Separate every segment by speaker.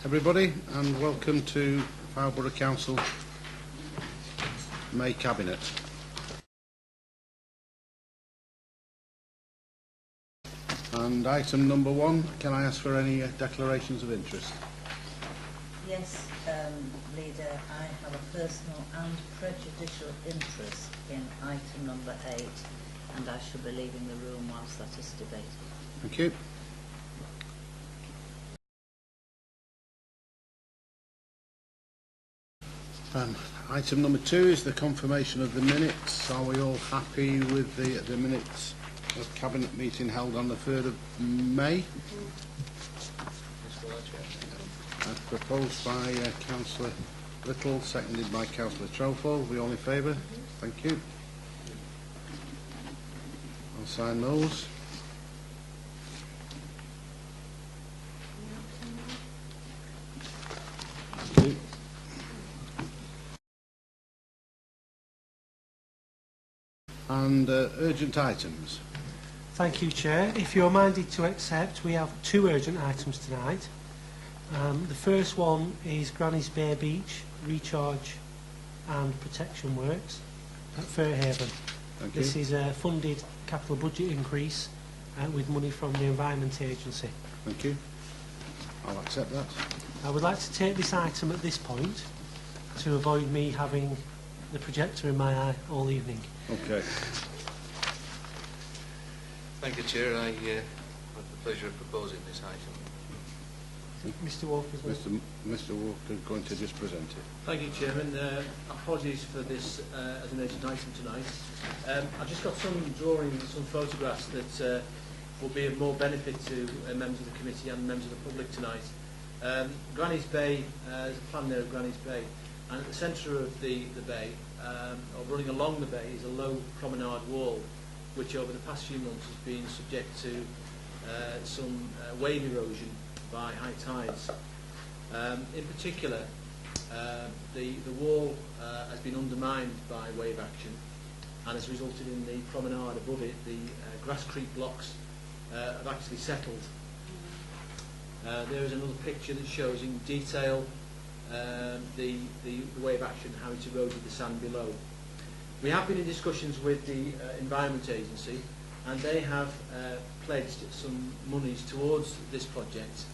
Speaker 1: everybody, and welcome to Fylde Borough Council May Cabinet. And item number 1, can I ask for any declarations of interest?
Speaker 2: Yes, Leader, I have a personal and prejudicial interest in item number 8, and I shall be leaving the room whilst that is debated.
Speaker 1: Thank you. Item number 2 is the confirmation of the minutes. Are we all happy with the minutes of Cabinet meeting held on the 3rd of May? As proposed by Councillor Little, seconded by Councillor Trowfall. We all in favour? Thank you. I'll sign those. Thank you. And urgent items.
Speaker 3: Thank you, Chair. If you're minded to accept, we have 2 urgent items tonight. The first one is Granny's Bay Beach recharge and protection works at Fairhaven. This is a funded capital budget increase with money from the Environment Agency.
Speaker 1: Thank you. I'll accept that.
Speaker 3: I would like to take this item at this point to avoid me having the projector in my eye all evening.
Speaker 1: Okay.
Speaker 4: Thank you, Chair. I have the pleasure of proposing this item.
Speaker 3: Mr. Walker.
Speaker 1: Mr. Walker is going to just present it.
Speaker 5: Thank you, Chairman. Apologies for this as an urgent item tonight. I've just got some drawings and some photographs that will be of more benefit to members of the committee and members of the public tonight. Granny's Bay, there's a plan there of Granny's Bay, and at the centre of the bay, or running along the bay, is a low promenade wall, which over the past few months has been subject to some wave erosion by high tides. In particular, the wall has been undermined by wave action and has resulted in the promenade above it. The grass creek blocks have actually settled. There is another picture that shows in detail the wave action, how it's eroded the sand below. We have been in discussions with the Environment Agency, and they have pledged some monies towards this project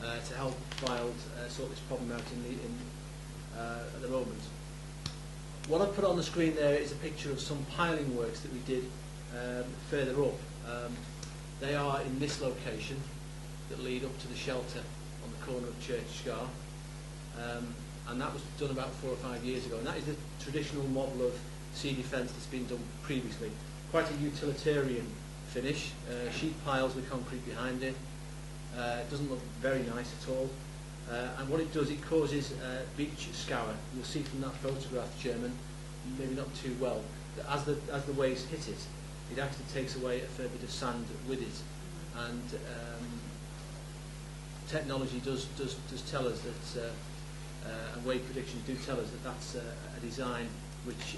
Speaker 5: to help Fylde sort this problem out at the moment. What I've put on the screen there is a picture of some piling works that we did further up. They are in this location that lead up to the shelter on the corner of Church Scar, and that was done about 4 or 5 years ago, and that is the traditional model of sea defence that's been done previously. Quite a utilitarian finish, sheet piles with concrete behind it. It doesn't look very nice at all, and what it does, it causes beach scour. You'll see from that photograph, Chairman, maybe not too well, that as the waves hit it, it actually takes away a fair bit of sand with it, and technology does tell us that, and wave predictions do tell us that that's a design which,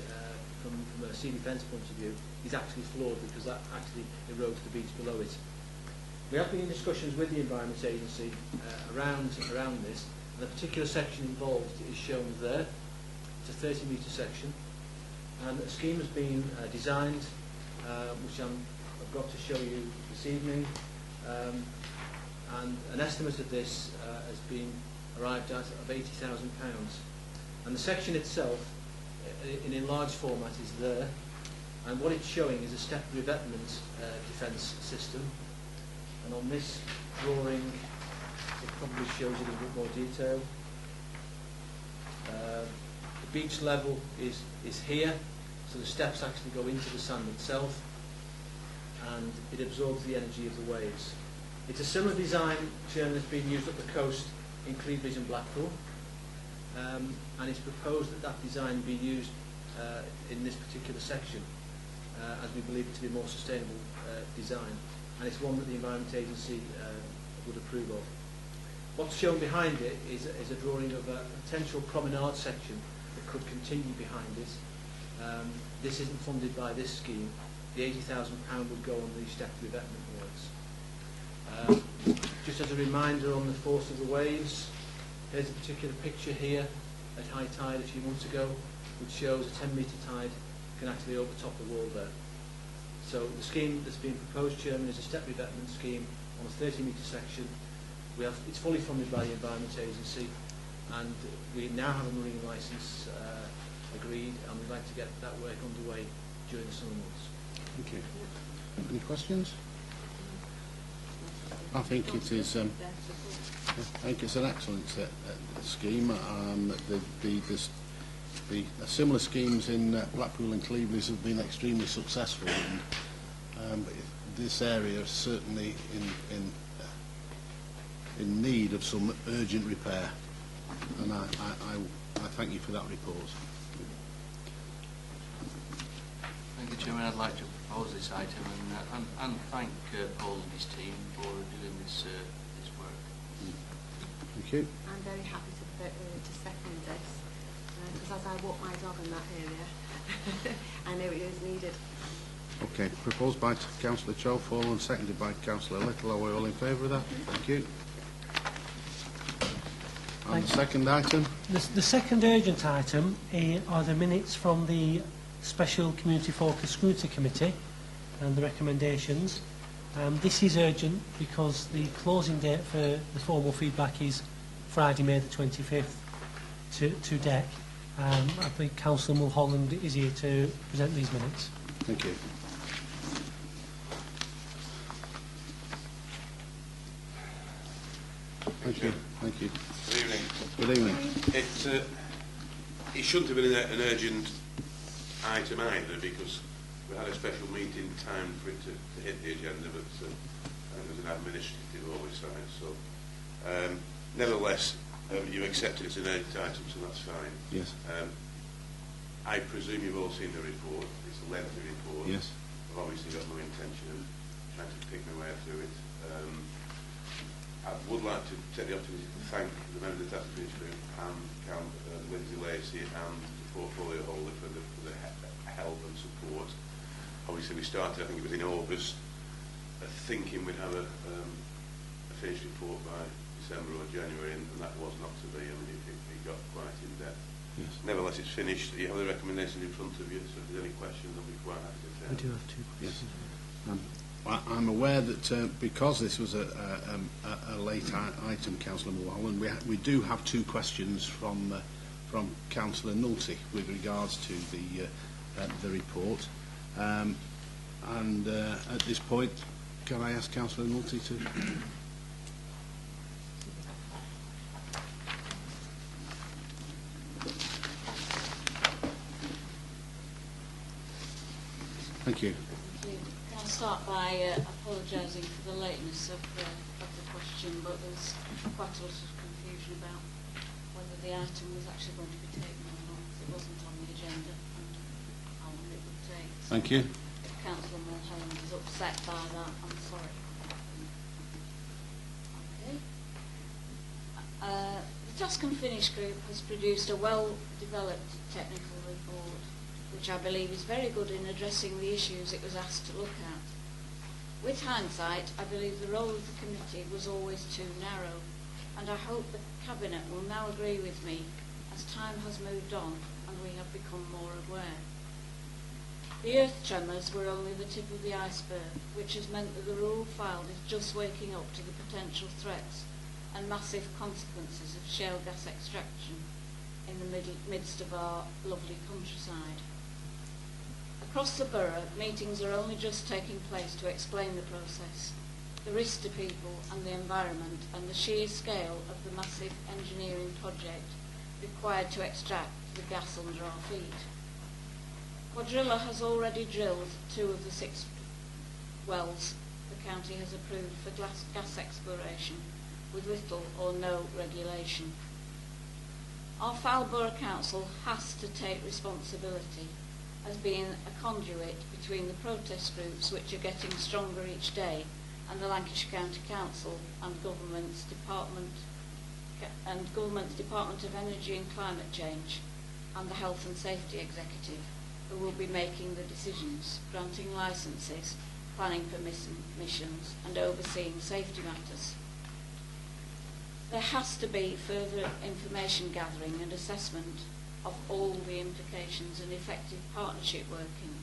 Speaker 5: from a sea defence point of view, is actually flawed, because that actually erodes the beach below it. We have been in discussions with the Environment Agency around this, and the particular section involved is shown there. It's a 30-metre section, and a scheme has been designed, which I've got to show you this evening, and an estimate of this has been arrived at of £80,000, and the section itself in enlarged format is there, and what it's showing is a step revetment defence system. And on this drawing, it probably shows it in a bit more detail. The beach level is here, so the steps actually go into the sand itself, and it absorbs the energy of the waves. It's a similar design, Chairman, that's been used up the coast in Cleveland and Blackpool, and it's proposed that that design be used in this particular section, as we believe it to be a more sustainable design. And it's one that the Environment Agency would approve of. What's shown behind it is a drawing of a potential promenade section that could continue behind it. This isn't funded by this scheme. The £80,000 would go on the step revetment works. Just as a reminder on the force of the waves, Here's a particular picture here at high tide a few months ago, which shows a 10-metre tide can actually overtop the wall there. So the scheme that's being proposed, Chairman, is a step revetment scheme on a 30-metre section. It's fully funded by the Environment Agency, and we now have a marine licence agreed, and we'd like to get that work underway during the summer months.
Speaker 1: Thank you. Any questions? I think it is. I think it's an excellent scheme. The similar schemes in Blackpool and Cleveland have been extremely successful, and this area is certainly in need of some urgent repair. And I thank you for that report.
Speaker 4: Thank you, Chairman. I'd like to propose this item and thank Paul and his team for doing this work.
Speaker 1: Thank you.
Speaker 6: I'm very happy to second this, because as I walk my dog in that area, I know it is needed.
Speaker 1: Okay, proposed by Councillor Chowfall and seconded by Councillor Little. Are we all in favour of that? Thank you. And the second item?
Speaker 3: The second urgent item are the minutes from the Special Community Focus Scrutiny Committee and the recommendations. This is urgent because the closing date for the formal feedback is Friday, May the 25th to DEC. I think Councillor Mulholland is here to present these minutes.
Speaker 1: Thank you. Thank you. Thank you.
Speaker 7: Good evening.
Speaker 1: Good evening.
Speaker 7: It shouldn't have been an urgent item either, because we had a special meeting timed for it to hit the agenda, but there's an administrative oversight. So, nevertheless, you accepted it as an urgent item, so that's fine.
Speaker 1: Yes.
Speaker 7: I presume you've all seen the report. It's a lengthy report.
Speaker 1: Yes.
Speaker 7: I've obviously got no intention of trying to pick my way through it. I would like to take the opportunity to thank the members of the Tax Committee Group and Lindsay Lacey and the portfolio holder for the help and support. Obviously we started, I think it was in August, thinking we'd have a finished report by December or January, and that was not to be. I mean, it got quite in depth.
Speaker 1: Yes.
Speaker 7: Nevertheless, it's finished. You have the recommendations in front of you, so if there's any questions, I'll be quite happy to share.
Speaker 3: We do have two questions.
Speaker 1: Yes. I'm aware that because this was a late item, Councillor Mulholland, we do have two questions from Councillor Nulty with regards to the report. At this point, can I ask Councillor Nulty to... Thank you.
Speaker 8: Can I start by apologising for the lateness of the question, but there's quite a lot of confusion about whether the item was actually going to be taken or not, because it wasn't on the agenda and how long it would take. So
Speaker 1: Thank you.
Speaker 8: if Councillor Mulholland is upset by that, I'm sorry. Okay. The Task and Finish Group has produced a well-developed technical report, which I believe is very good in addressing the issues it was asked to look at. With hindsight, I believe the role of the committee was always too narrow, and I hope the Cabinet will now agree with me as time has moved on and we have become more aware. The earth tremors were only the tip of the iceberg, which has meant that the rural Fylde is just waking up to the potential threats and massive consequences of shale gas extraction in the midst of our lovely countryside. Across the borough, meetings are only just taking place to explain the process, the risk to people and the environment, and the sheer scale of the massive engineering project required to extract the gas under our feet. Quadrilla has already drilled 2 of the 6 wells the county has approved for gas exploration, with little or no regulation. Our Fylde Borough Council has to take responsibility as being a conduit between the protest groups, which are getting stronger each day, and the Lancashire County Council and Government's Department of Energy and Climate Change and the Health and Safety Executive, who will be making the decisions, granting licences, planning permissions and overseeing safety matters. There has to be further information gathering and assessment of all the implications and effective partnership working,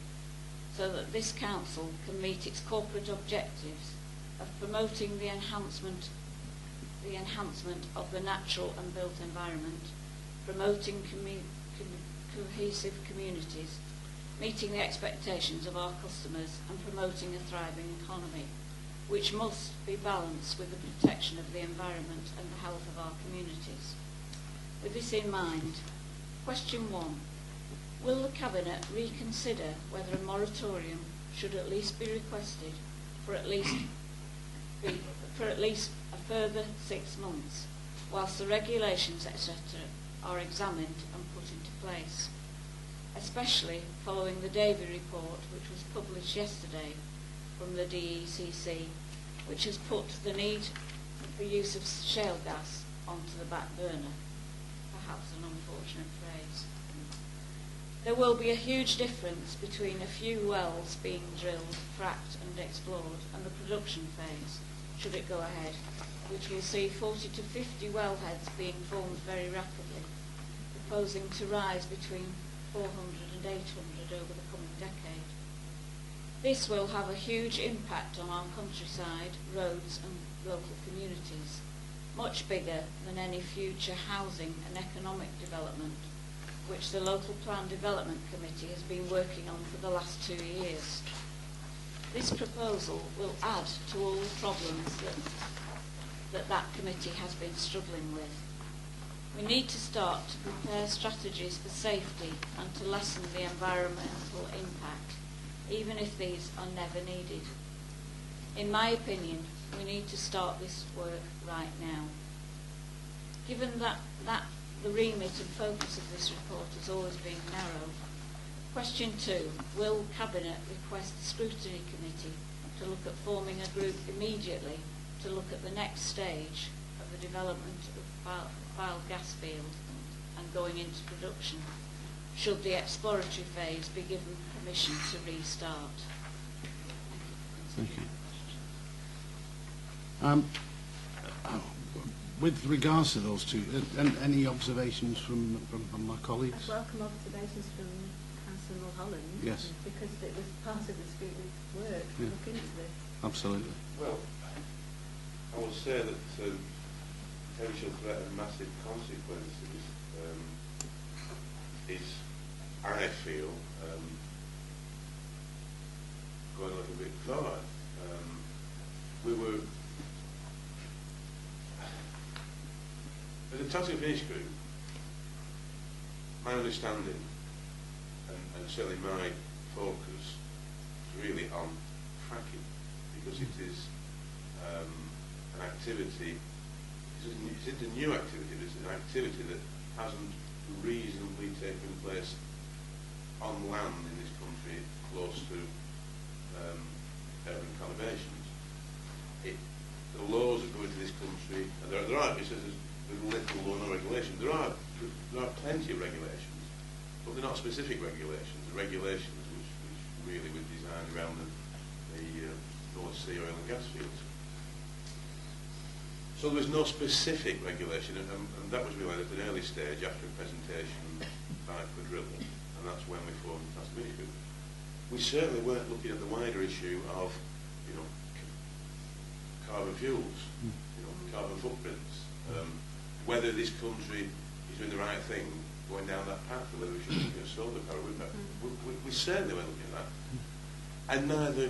Speaker 8: so that this council can meet its corporate objectives of promoting the enhancement of the natural and built environment, promoting cohesive communities, meeting the expectations of our customers and promoting a thriving economy, which must be balanced with the protection of the environment and the health of our communities. With this in mind, question 1. Will the Cabinet reconsider whether a moratorium should at least be requested for at least a further 6 months, whilst the regulations, etc., are examined and put into place, especially following the Davey report, which was published yesterday from the DECC, which has put the need for use of shale gas onto the back burner, perhaps an unfortunate phrase. There will be a huge difference between a few wells being drilled, fracked and explored and the production phase, should it go ahead, which will see 40 to 50 wellheads being formed very rapidly, proposing to rise between 400 and 800 over the coming decade. This will have a huge impact on our countryside, roads and local communities, much bigger than any future housing and economic development, which the Local Plan Development Committee has been working on for the last 2 years. This proposal will add to all the problems that committee has been struggling with. We need to start to prepare strategies for safety and to lessen the environmental impact, even if these are never needed. In my opinion, we need to start this work right now. Given that the remit and focus of this report has always been narrow, question 2, will Cabinet request the Scrutiny Committee to look at forming a group immediately to look at the next stage of the development of Fylde gas field and going into production, should the exploratory phase be given permission to restart?
Speaker 1: Thank you. With regards to those two, any observations from my colleagues?
Speaker 6: I welcome observations from Councillor Mulholland.
Speaker 1: Yes.
Speaker 6: Because it was part of the scrutiny's work to look into this.
Speaker 1: Absolutely.
Speaker 7: Well, I will say that potential threat of massive consequences is, I feel, going a little bit far. We were, as a toxic finish group, my understanding and certainly my focus is really on fracking, because it is an activity, it's a new activity, it's an activity that hasn't reasonably taken place on land in this country close to urban conurbations. The laws that go into this country, and there are, it says there's little or no regulation. There are plenty of regulations, but they're not specific regulations. The regulations which really were designed around the North Sea oil and gas fields. So there was no specific regulation, and that was realised at an early stage after a presentation by Quadrilla, and that's when we formed the task force group. We certainly weren't looking at the wider issue of, carbon fuels, carbon footprints, whether this country is doing the right thing going down that path, or whether we should look at solar power. We certainly weren't looking at that, and neither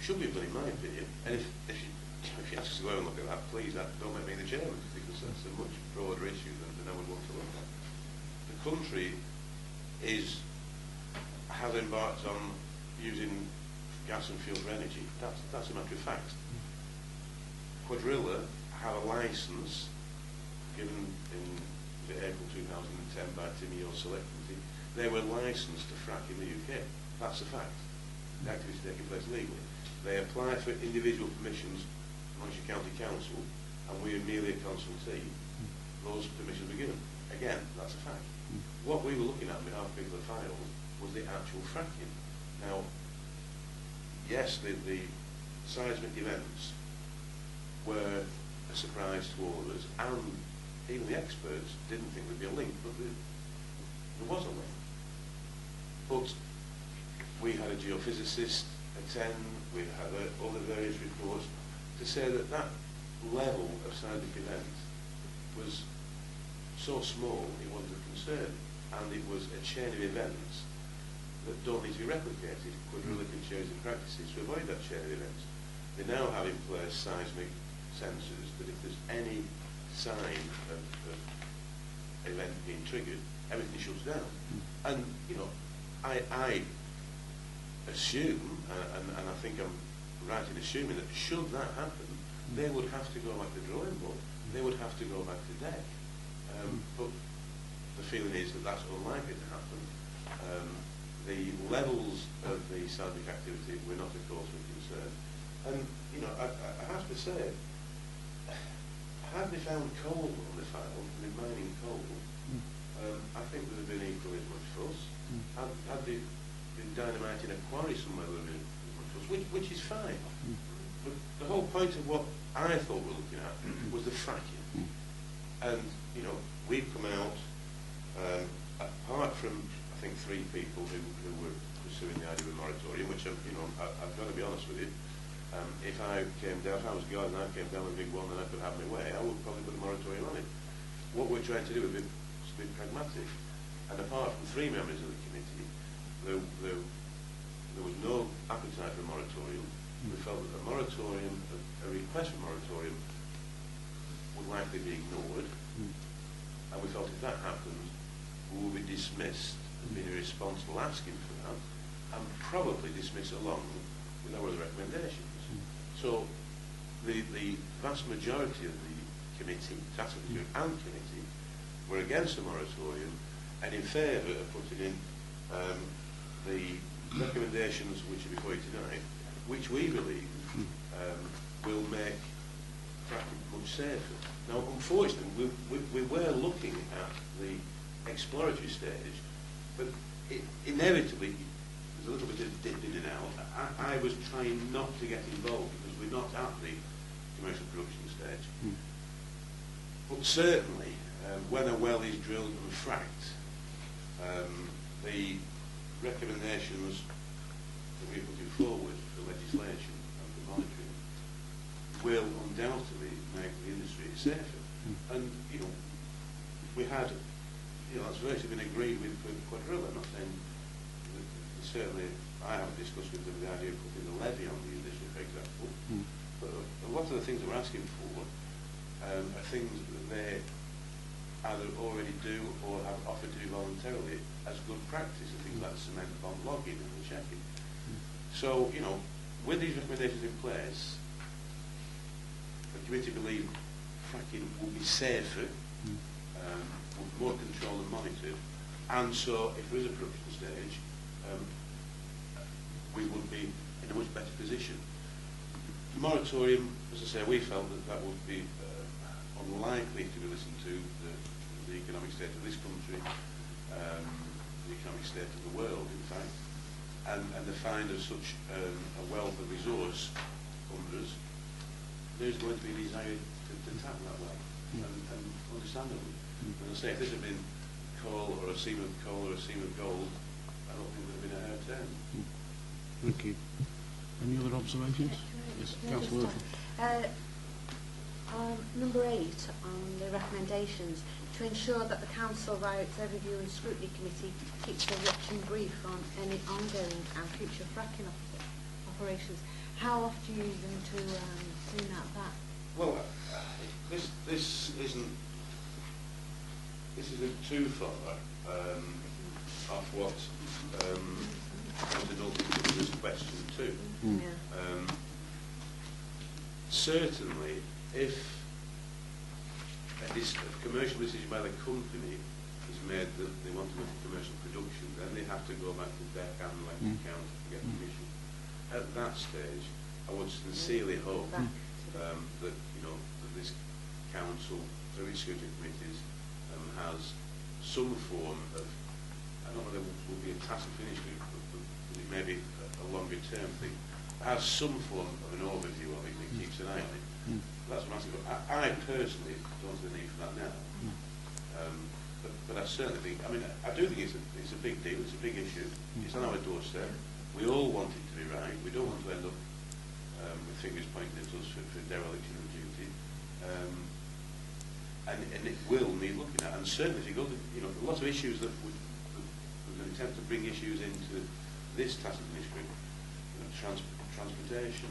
Speaker 7: should we have done, in my opinion. And if you ask us to go and look at that, please don't make me the chairman, because that's a much broader issue than I would want to look at. The country has embarked on using gas and fuel for energy. That's a matter of fact. Quadrilla have a licence given in April 2010 by Timmy Select Committee. They were licensed to frack in the UK. That's a fact. The activity is taking place legally. They apply for individual permissions amongst your county council, and we are merely a consultee. Those permissions were given. Again, that's a fact. What we were looking at on behalf of people that filed was the actual fracking. Now, yes, the seismic events were a surprise to all of us, and even the experts didn't think there'd be a link, but there was a link. But we had a geophysicist attend, we had other various reports to say that that level of seismic event was so small it wasn't a concern, and it was a chain of events that don't need to be replicated. Quadrillion series of practices to avoid that chain of events. They now have in place seismic sensors that if there's any sign of event being triggered, everything shuts down. And, you know, I assume, and I think I'm right in assuming that should that happen, they would have to go back to the drawing board. They would have to go back to deck. But the feeling is that that's unlikely to happen. The levels of the seismic activity were not a cause for concern. And, you know, I have to say, had they found coal on the file, and mining coal, I think there would have been equally as much fuss. Had they been dynamiting a quarry somewhere, there would have been as much fuss, which is fine. But the whole point of what I thought we were looking at was the fracking. And, you know, we've come out, apart from, I think, 3 people who were pursuing the idea of a moratorium, which, you know, I've got to be honest with you, if I came down, if I was God and I came down with a big one and I could have my way, I would probably put a moratorium on it. What we're trying to do is be pragmatic. And apart from 3 members of the committee, there was no appetite for a moratorium. We felt that a moratorium, a request for a moratorium, would likely be ignored. And we felt if that happened, we would be dismissed as being irresponsible asking for that, and probably dismiss along with our other recommendations. So the vast majority of the committee, task group and committee, were against the moratorium and in favour of putting in the recommendations which are before you tonight, which we believe will make fracking much safer. Now, unfortunately, we were looking at the exploratory stage, but inevitably, there's a little bit of dip in and out. I was trying not to get involved because we're not at the commercial production stage. But certainly, when a well is drilled and fracked, the recommendations that we're putting forward for legislation and for monitoring will undoubtedly make the industry safer. And, you know, we had, you know, that's virtually been agreed with Quadrilla. I'm not saying that certainly I haven't discussed with them the idea of putting a levy on the industry, for example. But a lot of the things that we're asking for are things that they either already do or have offered to do voluntarily as good practice, and things like cement bond logging and checking. So, you know, with these recommendations in place, the committee believe fracking will be safer, with more control and monitored, and so if there is a production stage, we would be in a much better position. The moratorium, as I say, we felt that would be unlikely to be listened to, the economic state of this country, the economic state of the world, in fact, and the find of such a wealth of resource under us, there's going to be a desire to tap that well, and understandably. As I say, if this had been coal or a seam of coal or a seam of gold, I don't think there would have been a hair turn.
Speaker 1: Thank you. Any other observations? Yes, Councillor Murphy.
Speaker 6: Number 8 on the recommendations, to ensure that the Council, via its Overview and Scrutiny Committee, keeps a watching brief on any ongoing and future fracking operations. How often do you use them to clean out that?
Speaker 7: Well, this isn't too far off what Councillor Norton put this question to. Certainly, if a commercial decision by the company is made that they want to make a commercial production, then they have to go back to their electric account to get permission. At that stage, I would sincerely hope that you know that this council, through its scrutiny committees, has some form of, I don't know whether it will be a tacit finish, but it may be a longer term thing, has some form of an overview of it that keeps an eye on it. That's what I'm asking. I personally don't see the need for that now. But I certainly think, I mean, I do think it's a big deal, it's a big issue. It's on our doorstep. We all want it to be right. We don't want to end up with fingers pointing at us for dereliction of duty. And it will need looking at. And certainly if you go to, you know, a lot of issues that we're going to attempt to bring issues into this task finish group, you know, transportation,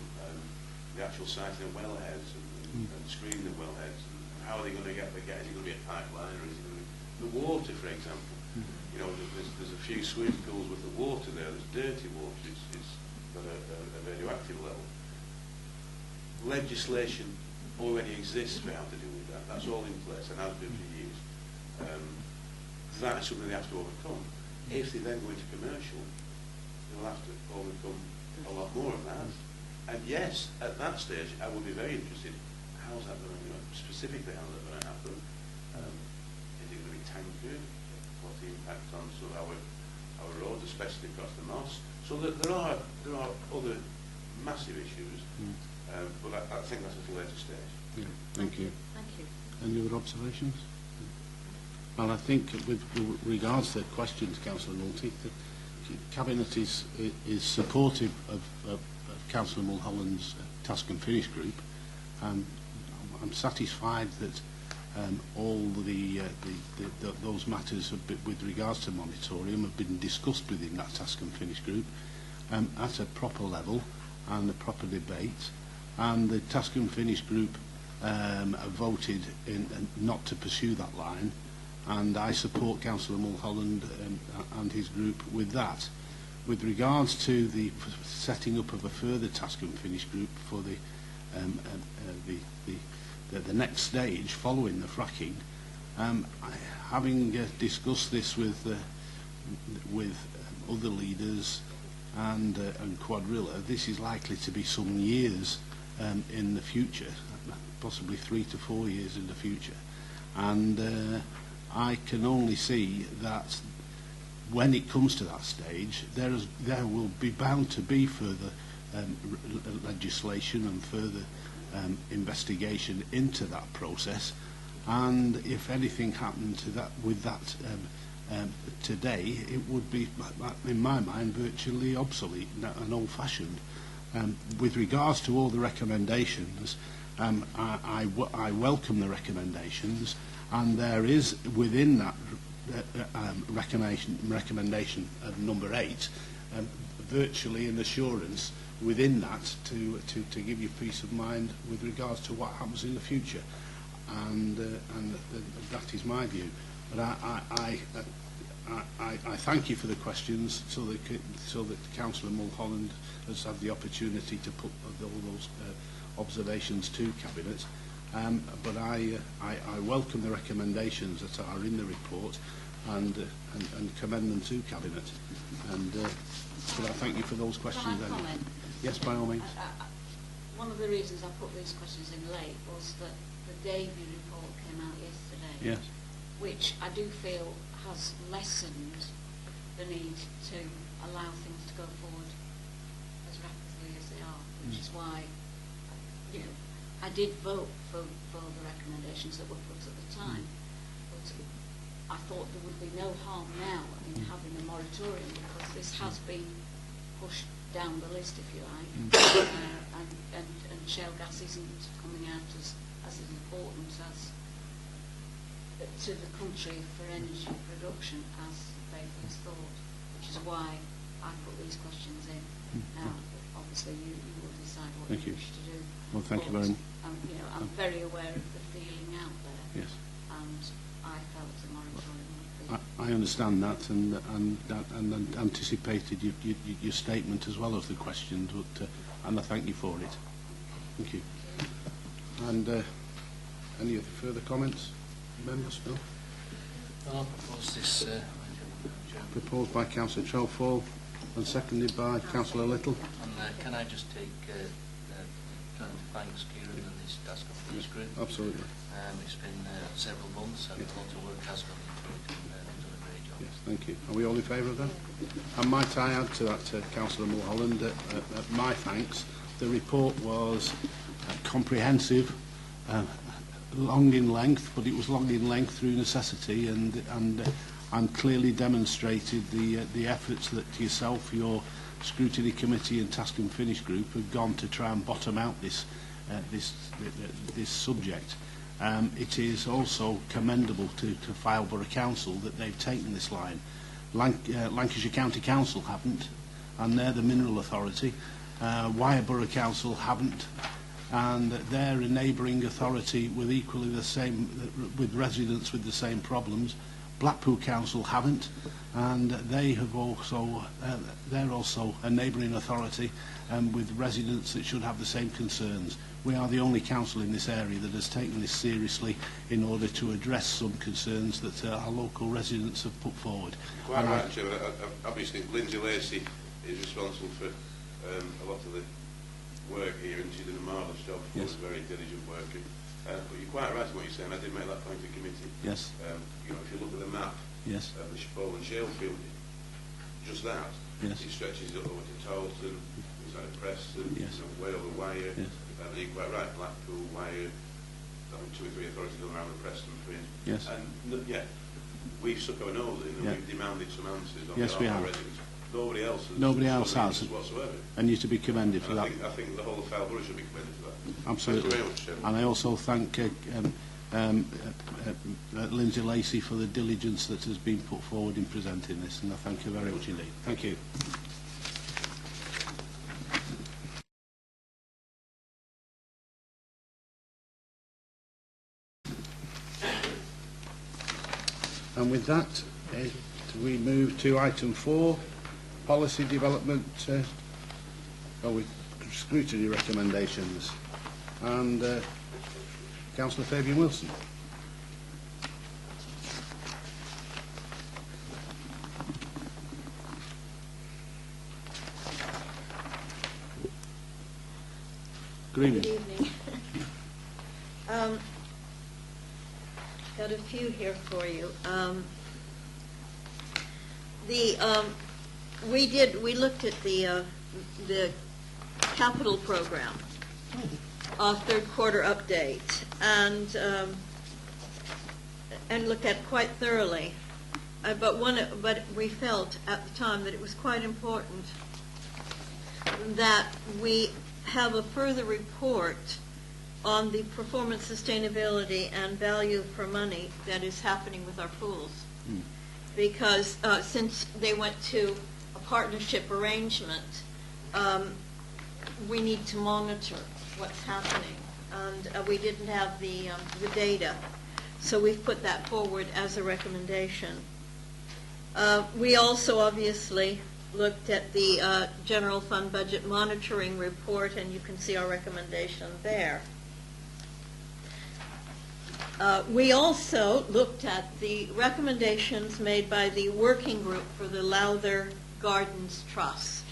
Speaker 7: the actual siting of wellheads and screening of wellheads, and how are they going to get is it going to be a pipeline, or is it going to be the water, for example? You know, there's a few swimming pools with the water there. There's dirty water. It's got a radioactive level. Legislation already exists for how to deal with that. That's all in place and has been for years. That is something they have to overcome. If they then go into commercial, they'll have to overcome a lot more of that. And yes, at that stage, I would be very interested. How's that going to, you know, specifically how's that going to happen? Is it going to be tankered? What's the impact on sort of our roads, especially across the Moss? So that there are other massive issues, but I think that's at a later stage.
Speaker 1: Yeah, thank you.
Speaker 6: Thank you.
Speaker 1: Any other observations? Well, I think with regards to questions, Councillor Nulty, the Cabinet is supportive of Councillor Mulholland's task and finish group. I'm satisfied that all those matters with regards to moratorium have been discussed within that task and finish group at a proper level and a proper debate, and the task and finish group have voted not to pursue that line, and I support Councillor Mulholland and his group with that. With regards to the setting up of a further task and finish group for the next stage following the fracking, having discussed this with other leaders and Quadrilla, this is likely to be some years in the future, possibly 3 to 4 years in the future, and I can only see that when it comes to that stage, there will be bound to be further legislation and further investigation into that process, and if anything happened to that with that today, it would be, in my mind, virtually obsolete and old-fashioned. With regards to all the recommendations, I welcome the recommendations, and there is within that recommendation of number 8, virtually an assurance within that to give you peace of mind with regards to what happens in the future, and that is my view. But I thank you for the questions, so that Councillor Mulholland has had the opportunity to put all those observations to Cabinet. But I welcome the recommendations that are in the report and commend them to Cabinet. And but I thank you for those questions.
Speaker 8: Can I comment?
Speaker 1: Yes, by all means.
Speaker 8: One of the reasons I put these questions in late was that the Davey report came out yesterday,
Speaker 1: Yes.
Speaker 8: which I do feel has lessened the need to allow things to go forward as rapidly as they are, which is why, you know, I did vote for the recommendations that were put at the time, but I thought there would be no harm now in having a moratorium, because this has been pushed down the list, if you like, and shale gas isn't coming out as important as to the country for energy production as they first thought, which is why I put these questions in. Now, obviously, you will decide what you wish to do.
Speaker 1: Well, thank you very much.
Speaker 8: You know, I'm very aware of the feeling out there.
Speaker 1: Yes.
Speaker 8: And I felt a moratorium would be.
Speaker 1: I understand that, and anticipated your statement as well as the questions, but and I thank you for it. Thank you. And any other further comments, members? No.
Speaker 4: I'll propose this.
Speaker 1: Proposed by Councillor Trelfall and seconded by Councillor Little.
Speaker 4: And can I just take turn to thanks Kieran and his task force group?
Speaker 1: Absolutely.
Speaker 4: It's been several months, and a lot of work has gone into it, and they've done a great job.
Speaker 1: Yes, thank you. Are we all in favour of that? And might I add to that, Councillor Mulholland, my thanks. The report was comprehensive, long in length, but it was long in length through necessity, and clearly demonstrated the efforts that yourself, your scrutiny committee and task and finish group have gone to try and bottom out this subject. It is also commendable to Fylde Borough Council that they've taken this line. Lancashire County Council haven't, and they're the mineral authority. WYRE Borough Council haven't, and they're a neighbouring authority with equally the same, with residents with the same problems. Blackpool Council haven't, and they have also, they're also a neighbouring authority with residents that should have the same concerns. We are the only council in this area that has taken this seriously in order to address some concerns that our local residents have put forward.
Speaker 7: Quite right, Chairman. Obviously, Lindsay Lacey is responsible for a lot of the work here, and she's done a marvellous job. She was a very diligent worker. But you're quite right in what you're saying. I did make that point to committee.
Speaker 1: Yes.
Speaker 7: You know, if you look at the map of the Fallen Shale Field, just that, it stretches over to Tolton, inside Preston, way over WYRE. And you're quite right, Blackpool, WYRE, I think 2 or 3 authorities around the Preston Fringe.
Speaker 1: Yes.
Speaker 7: And we've stuck our nose in and we've demanded some answers on behalf of our residents.
Speaker 1: Nobody else has.
Speaker 7: Whatsoever.
Speaker 1: And you to be commended for that.
Speaker 7: I think the whole of Fylde Borough should be commended for that.
Speaker 1: Absolutely.
Speaker 7: Thank you very much, Chairman.
Speaker 1: And I also thank Lindsay Lacey for the diligence that has been put forward in presenting this, and I thank you very much indeed. Thank you. And with that, we move to item 4, policy development, with scrutiny recommendations. And Councillor Fabian Wilson. Good evening.
Speaker 9: Good evening. Got a few here for you. We looked at the capital program, third quarter update, and looked at it quite thoroughly. But we felt at the time that it was quite important that we have a further report on the performance, sustainability, and value for money that is happening with our pools. Because since they went to a partnership arrangement, we need to monitor what's happening. And we didn't have the data, so we've put that forward as a recommendation. We also obviously looked at the general fund budget monitoring report, and you can see our recommendation there. We also looked at the recommendations made by the working group for the Lowther Gardens Trust.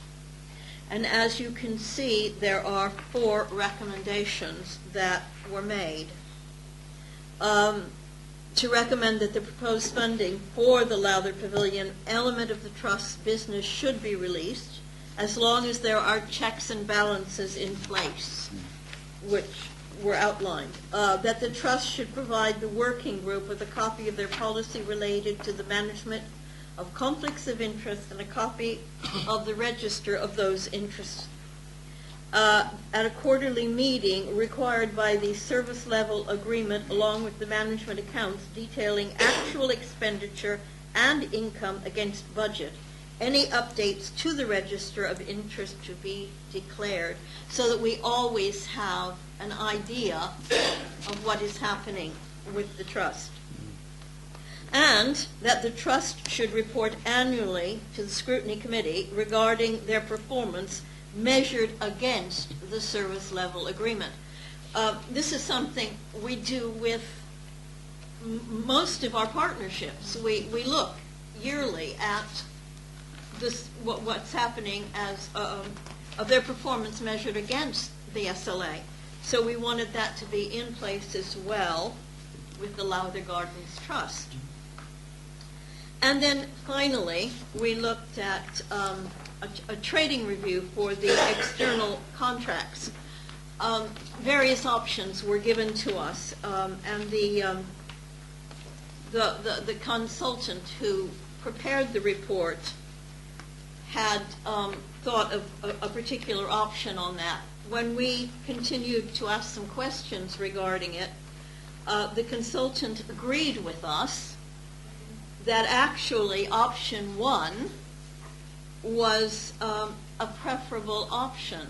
Speaker 9: And as you can see, there are 4 recommendations that were made. To recommend that the proposed funding for the Lowther Pavilion element of the trust's business should be released as long as there are checks and balances in place, which were outlined. That the trust should provide the working group with a copy of their policy related to the management of conflicts of interest and a copy of the register of those interests. At a quarterly meeting required by the service level agreement, along with the management accounts detailing actual expenditure and income against budget, any updates to the register of interest to be declared, so that we always have an idea of what is happening with the trust. And that the trust should report annually to the scrutiny committee regarding their performance measured against the service level agreement. This is something we do with most of our partnerships. We look yearly at this, what's happening as of their performance measured against the SLA. So we wanted that to be in place as well with the Lowther Gardens Trust. And then finally, we looked at a trading review for the external contracts. various options were given to us, and the consultant who prepared the report had thought of a particular option on that. When we continued to ask some questions regarding it, the consultant agreed with us that actually option 1 was a preferable option,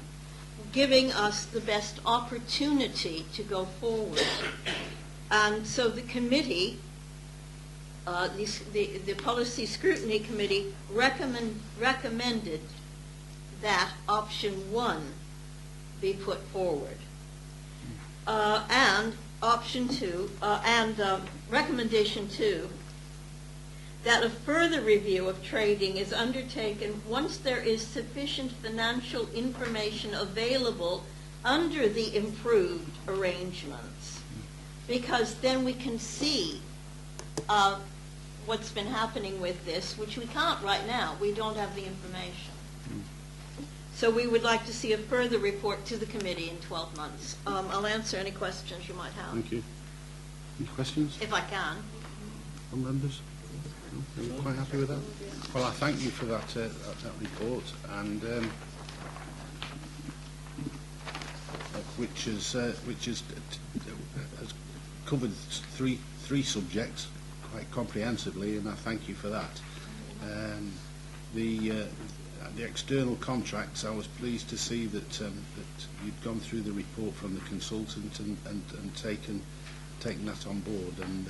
Speaker 9: giving us the best opportunity to go forward. And so the committee, the Policy Scrutiny Committee recommended that option 1 be put forward. And option 2, recommendation 2, that a further review of trading is undertaken once there is sufficient financial information available under the improved arrangements, because then we can see what's been happening with this, which we can't right now. We don't have the information. So we would like to see a further report to the committee in 12 months. I'll answer any questions you might have.
Speaker 1: Thank you. Any questions
Speaker 9: If I can.
Speaker 1: from members? No? Are you quite happy with that? Well, I thank you for that report, and which has covered three subjects quite comprehensively, and I thank you for that. The external contracts, I was pleased to see that you'd gone through the report from the consultant and taken that on board, and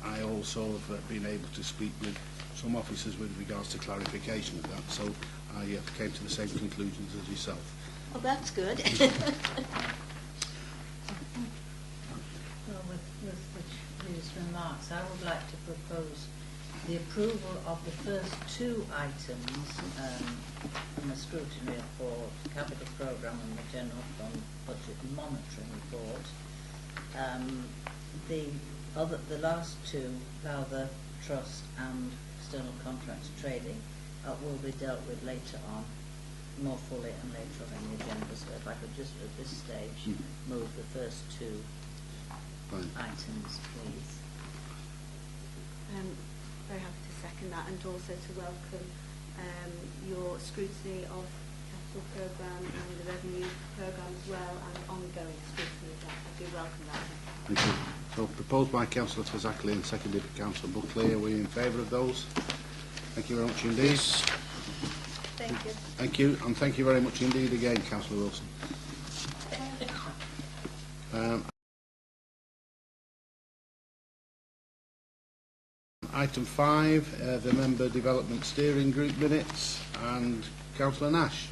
Speaker 1: I also have been able to speak with some officers with regards to clarification of that, so I came to the same conclusions as yourself.
Speaker 9: Well, that's good.
Speaker 2: Well, with these remarks, I would like to propose the approval of the first 2 items from the scrutiny report, capital programme and the general fund budget monitoring report. The last 2, Lowther Trust and external contracts trading, will be dealt with later on, more fully and later on in the agenda. So if I could just at this stage move the first 2 items, please.
Speaker 6: Very happy to second that, and also to welcome your scrutiny of capital programme and the revenue programme as well, and ongoing scrutiny of that. I do welcome that.
Speaker 1: Thank you. So proposed by Councillor Fazackley and seconded by Councillor Buckley. Are we in favour of those? Thank you very much indeed.
Speaker 9: Thank you.
Speaker 1: Thank you, and thank you very much indeed again, Councillor Wilson. Item 5, the Member Development Steering Group minutes, and Councillor Nash.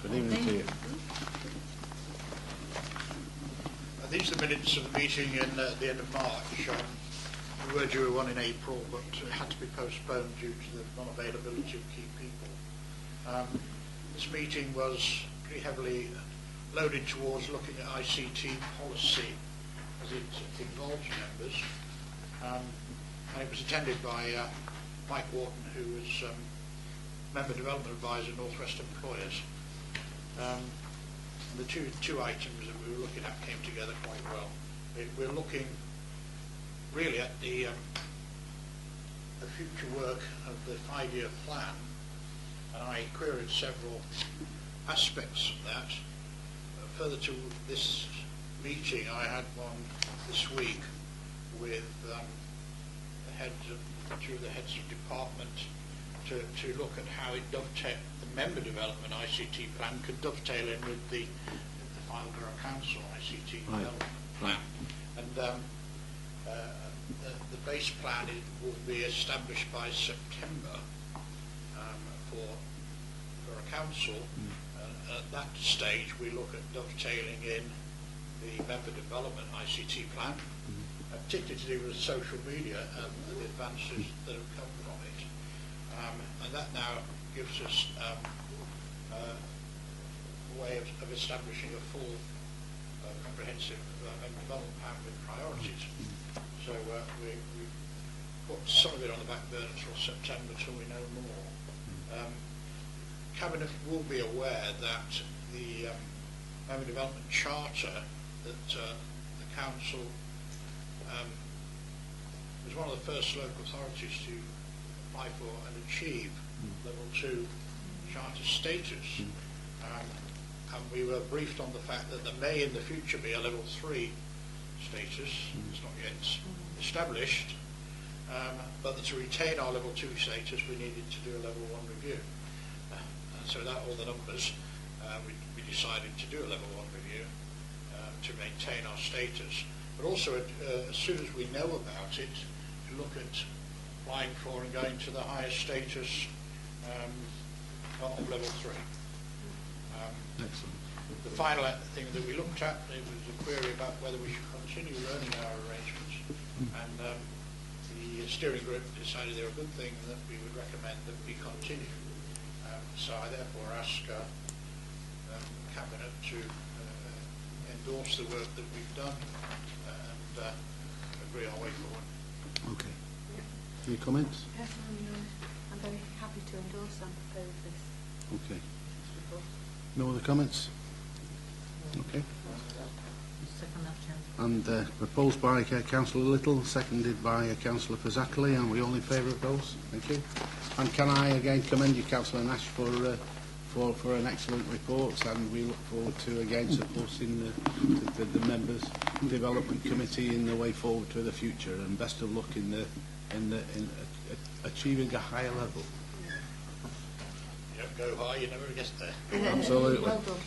Speaker 1: Good evening to you.
Speaker 10: These are the minutes of the meeting in the end of March. We were due one in April, but it had to be postponed due to the non-availability of key people. This meeting was pretty heavily loaded towards looking at ICT policy as it involves members. And it was attended by Mike Wharton, who was Member Development Advisor, North West Employers. The two items that we were looking at came together quite well. We're looking really at the future work of the 5-year plan, and I queried several aspects of that. Further to this meeting, I had one this week with the heads of department to look at how it dovetail the member development ICT plan could dovetail in with the Fylde Borough Council ICT development plan. And the base plan will be established by September for Borough Council. At that stage, we look at dovetailing in the member development ICT plan, particularly to do with social media and the advances that have come from it. And that now gives us a way of establishing a full comprehensive member development plan with priorities. So we put some of it on the back burner until September till we know more. Cabinet will be aware that the Memory Development Charter that the Council was one of the first local authorities to apply for and achieve level 2 charter status. And we were briefed on the fact that there may in the future be a level 3 status. It's not yet established, but to retain our level 2 status we needed to do a level 1 review. And so that all the numbers, we decided to do a level 1 review to maintain our status. But also as soon as we know about it, to look at applying for and going to the highest status of level 3.
Speaker 1: Excellent.
Speaker 10: The final thing that we looked at, there was a query about whether we should continue learning our arrangements, and the steering group decided they were a good thing and that we would recommend that we continue. So I therefore ask Cabinet to endorse the work that we've done and agree our way forward.
Speaker 1: Okay. Any comments?
Speaker 6: Yes, I'm very happy to endorse and propose this.
Speaker 1: Okay. No other comments? Okay.
Speaker 2: Second that, Chairman.
Speaker 1: And proposed by Councillor Little, seconded by Councillor Fazackerley, and we all in favour of those? Thank you. And can I again commend you, Councillor Nash, for an excellent report, and we look forward to again supporting the members development committee in the way forward to the future, and best of luck in achieving a higher level.
Speaker 10: You don't go high, you never get there.
Speaker 1: Absolutely.
Speaker 6: Well done.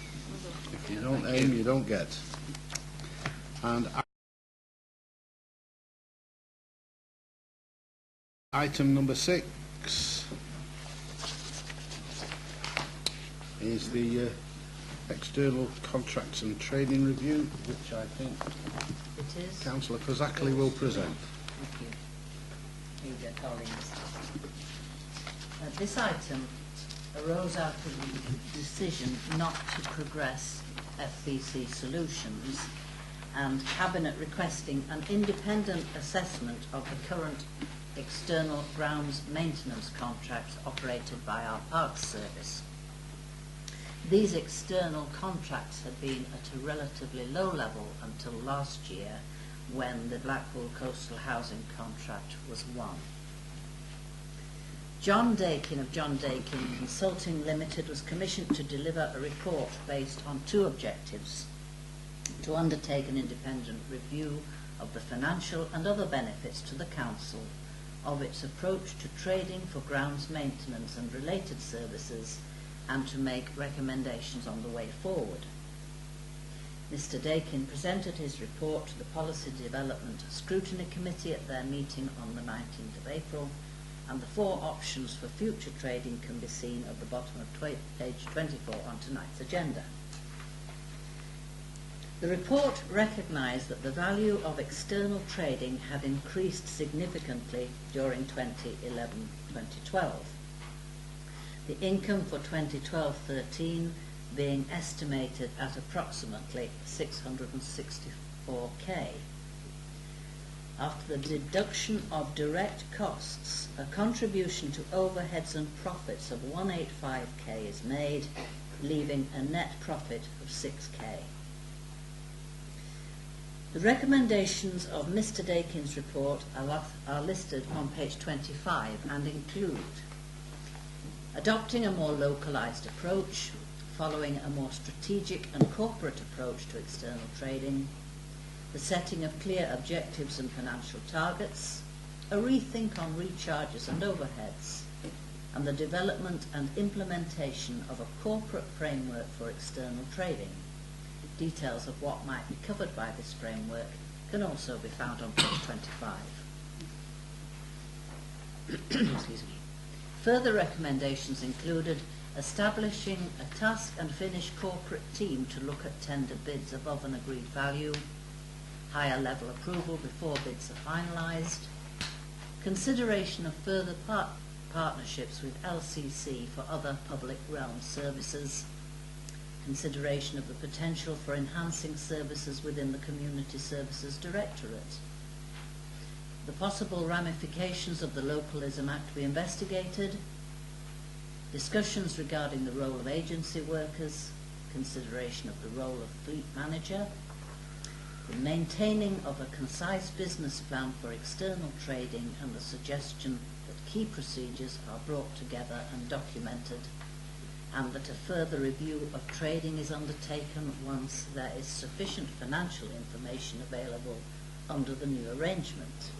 Speaker 1: If you don't aim, you don't get. And item number 6 is the external contracts and trading review, which I think
Speaker 2: It is.
Speaker 1: Councillor Fazackerley will present.
Speaker 2: Thank you. Here, colleagues. This item arose out of the decision not to progress FBC solutions and Cabinet requesting an independent assessment of the current external grounds maintenance contracts operated by our Parks Service. These external contracts had been at a relatively low level until last year when the Blackpool Coastal Housing contract was won. John Dakin of John Dakin Consulting Limited was commissioned to deliver a report based on 2 objectives: to undertake an independent review of the financial and other benefits to the Council of its approach to trading for grounds maintenance and related services, and to make recommendations on the way forward. Mr. Dakin presented his report to the Policy Development Scrutiny Committee at their meeting on the 19th of April, and the 4 options for future trading can be seen at the bottom of page 24 on tonight's agenda. The report recognised that the value of external trading had increased significantly during 2011-2012. The income for 2012-13 being estimated at approximately 664k. After the deduction of direct costs, a contribution to overheads and profits of 185k is made, leaving a net profit of 6k. The recommendations of Mr. Dakin's report are listed on page 25 and include adopting a more localised approach, following a more strategic and corporate approach to external trading, the setting of clear objectives and financial targets, a rethink on recharges and overheads, and the development and implementation of a corporate framework for external trading. Details of what might be covered by this framework can also be found on page 25. Excuse me. Further recommendations included establishing a task and finish corporate team to look at tender bids above an agreed value, higher level approval before bids are finalised, consideration of further partnerships with LCC for other public realm services, consideration of the potential for enhancing services within the Community Services Directorate, the possible ramifications of the Localism Act be investigated, discussions regarding the role of agency workers, consideration of the role of fleet manager, the maintaining of a concise business plan for external trading, and the suggestion that key procedures are brought together and documented, and that a further review of trading is undertaken once there is sufficient financial information available under the new arrangement.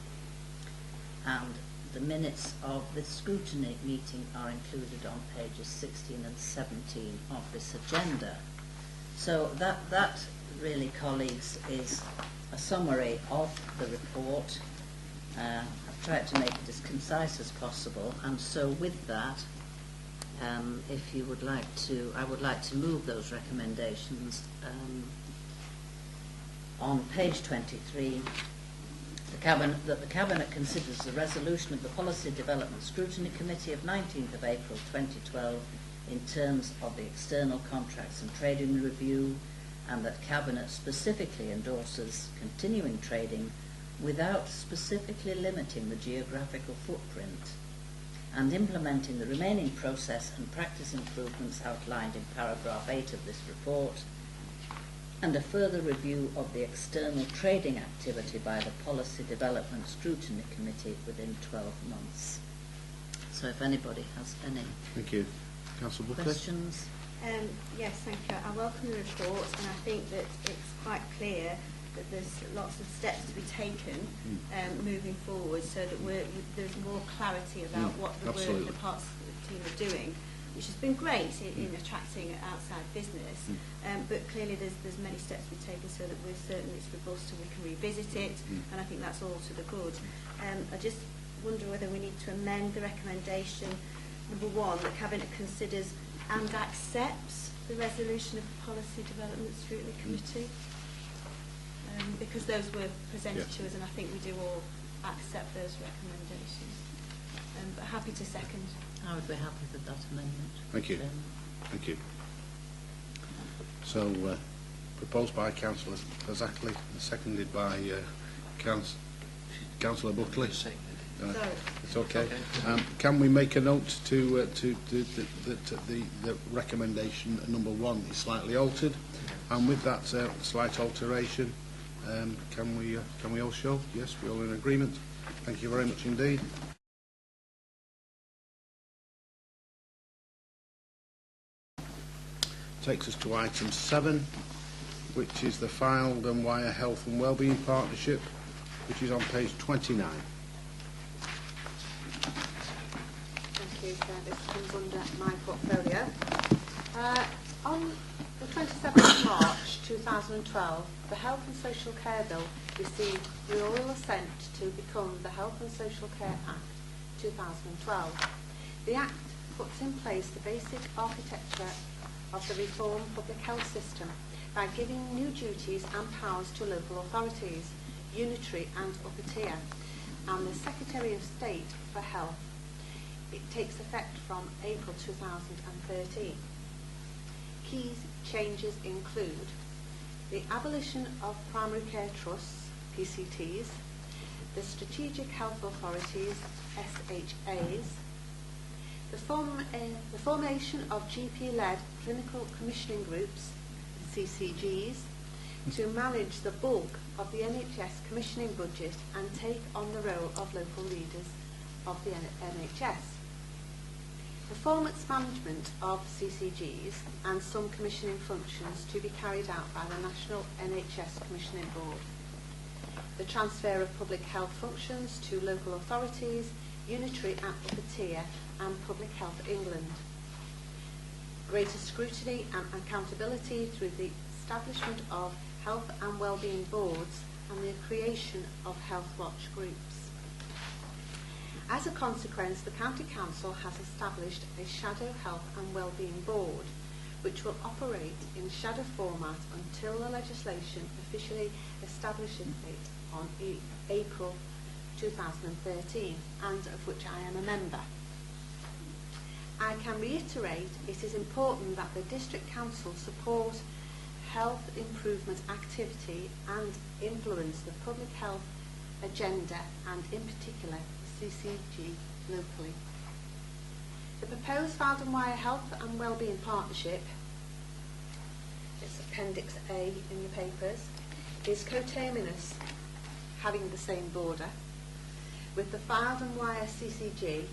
Speaker 2: And the minutes of this scrutiny meeting are included on pages 16 and 17 of this agenda. So that really, colleagues, is a summary of the report. I've tried to make it as concise as possible, and so with that, if you would like to, I would like to move those recommendations. On page 23, that the Cabinet considers the resolution of the Policy Development Scrutiny Committee of 19th of April 2012 in terms of the external contracts and trading review, and that Cabinet specifically endorses continuing trading without specifically limiting the geographical footprint, and implementing the remaining process and practice improvements outlined in paragraph 8 of this report, and a further review of the external trading activity by the Policy Development Scrutiny Committee within 12 months. So if anybody has any
Speaker 1: Thank you. Councillor Buckley.
Speaker 2: questions.
Speaker 6: Yes, thank you. I welcome the report, and I think that it's quite clear that there's lots of steps to be taken moving forward, so that there's more clarity about what the work the parts of the team are doing, which has been great in attracting outside business. But clearly there's many steps to be taken so that we're certain it's robust and we can revisit it, and I think that's all to the good. I just wonder whether we need to amend the recommendation, number 1, that Cabinet considers and accepts the resolution of the Policy Development Scrutiny Committee, because those were presented to us, and I think we do all accept those recommendations. But happy to second.
Speaker 2: I would be happy with that amendment.
Speaker 1: Thank you. Thank you. So, proposed by Councillor Zackley, seconded by Councillor Buckley. It's okay. Can we make a note to the recommendation number 1 is slightly altered, and with that slight alteration, can we all show? Yes, we're all in agreement. Thank you very much indeed. Takes us to item 7, which is the Fylde and WYRE Health and Wellbeing Partnership, which is on page 29.
Speaker 6: Thank you. This comes under my portfolio. On the 27th of March 2012, the Health and Social Care Bill received royal assent to become the Health and Social Care Act 2012. The Act puts in place the basic architecture of the reformed public health system by giving new duties and powers to local authorities, unitary and upper tier, and the Secretary of State for Health. It takes effect from April 2013. Key changes include the abolition of primary care trusts, PCTs, the strategic health authorities, SHAs, the formation of GP-led clinical commissioning groups, CCGs, to manage the bulk of the NHS commissioning budget and take on the role of local leaders of the NHS. Performance management of CCGs and some commissioning functions to be carried out by the National NHS Commissioning Board. The transfer of public health functions to local authorities, unitary and upper tier, and Public Health England. Greater scrutiny and accountability through the establishment of health and wellbeing boards and the creation of health watch groups. As a consequence, the County Council has established a shadow health and wellbeing board, which will operate in shadow format until the legislation officially establishes it on April 2013, and of which I am a member. I can reiterate it is important that the District Council support health improvement activity and influence the public health agenda, and in particular the CCG locally. The proposed Fylde and WYRE Health and Wellbeing Partnership, it's Appendix A in the papers, is coterminous, having the same border, with the Fylde and WYRE CCG,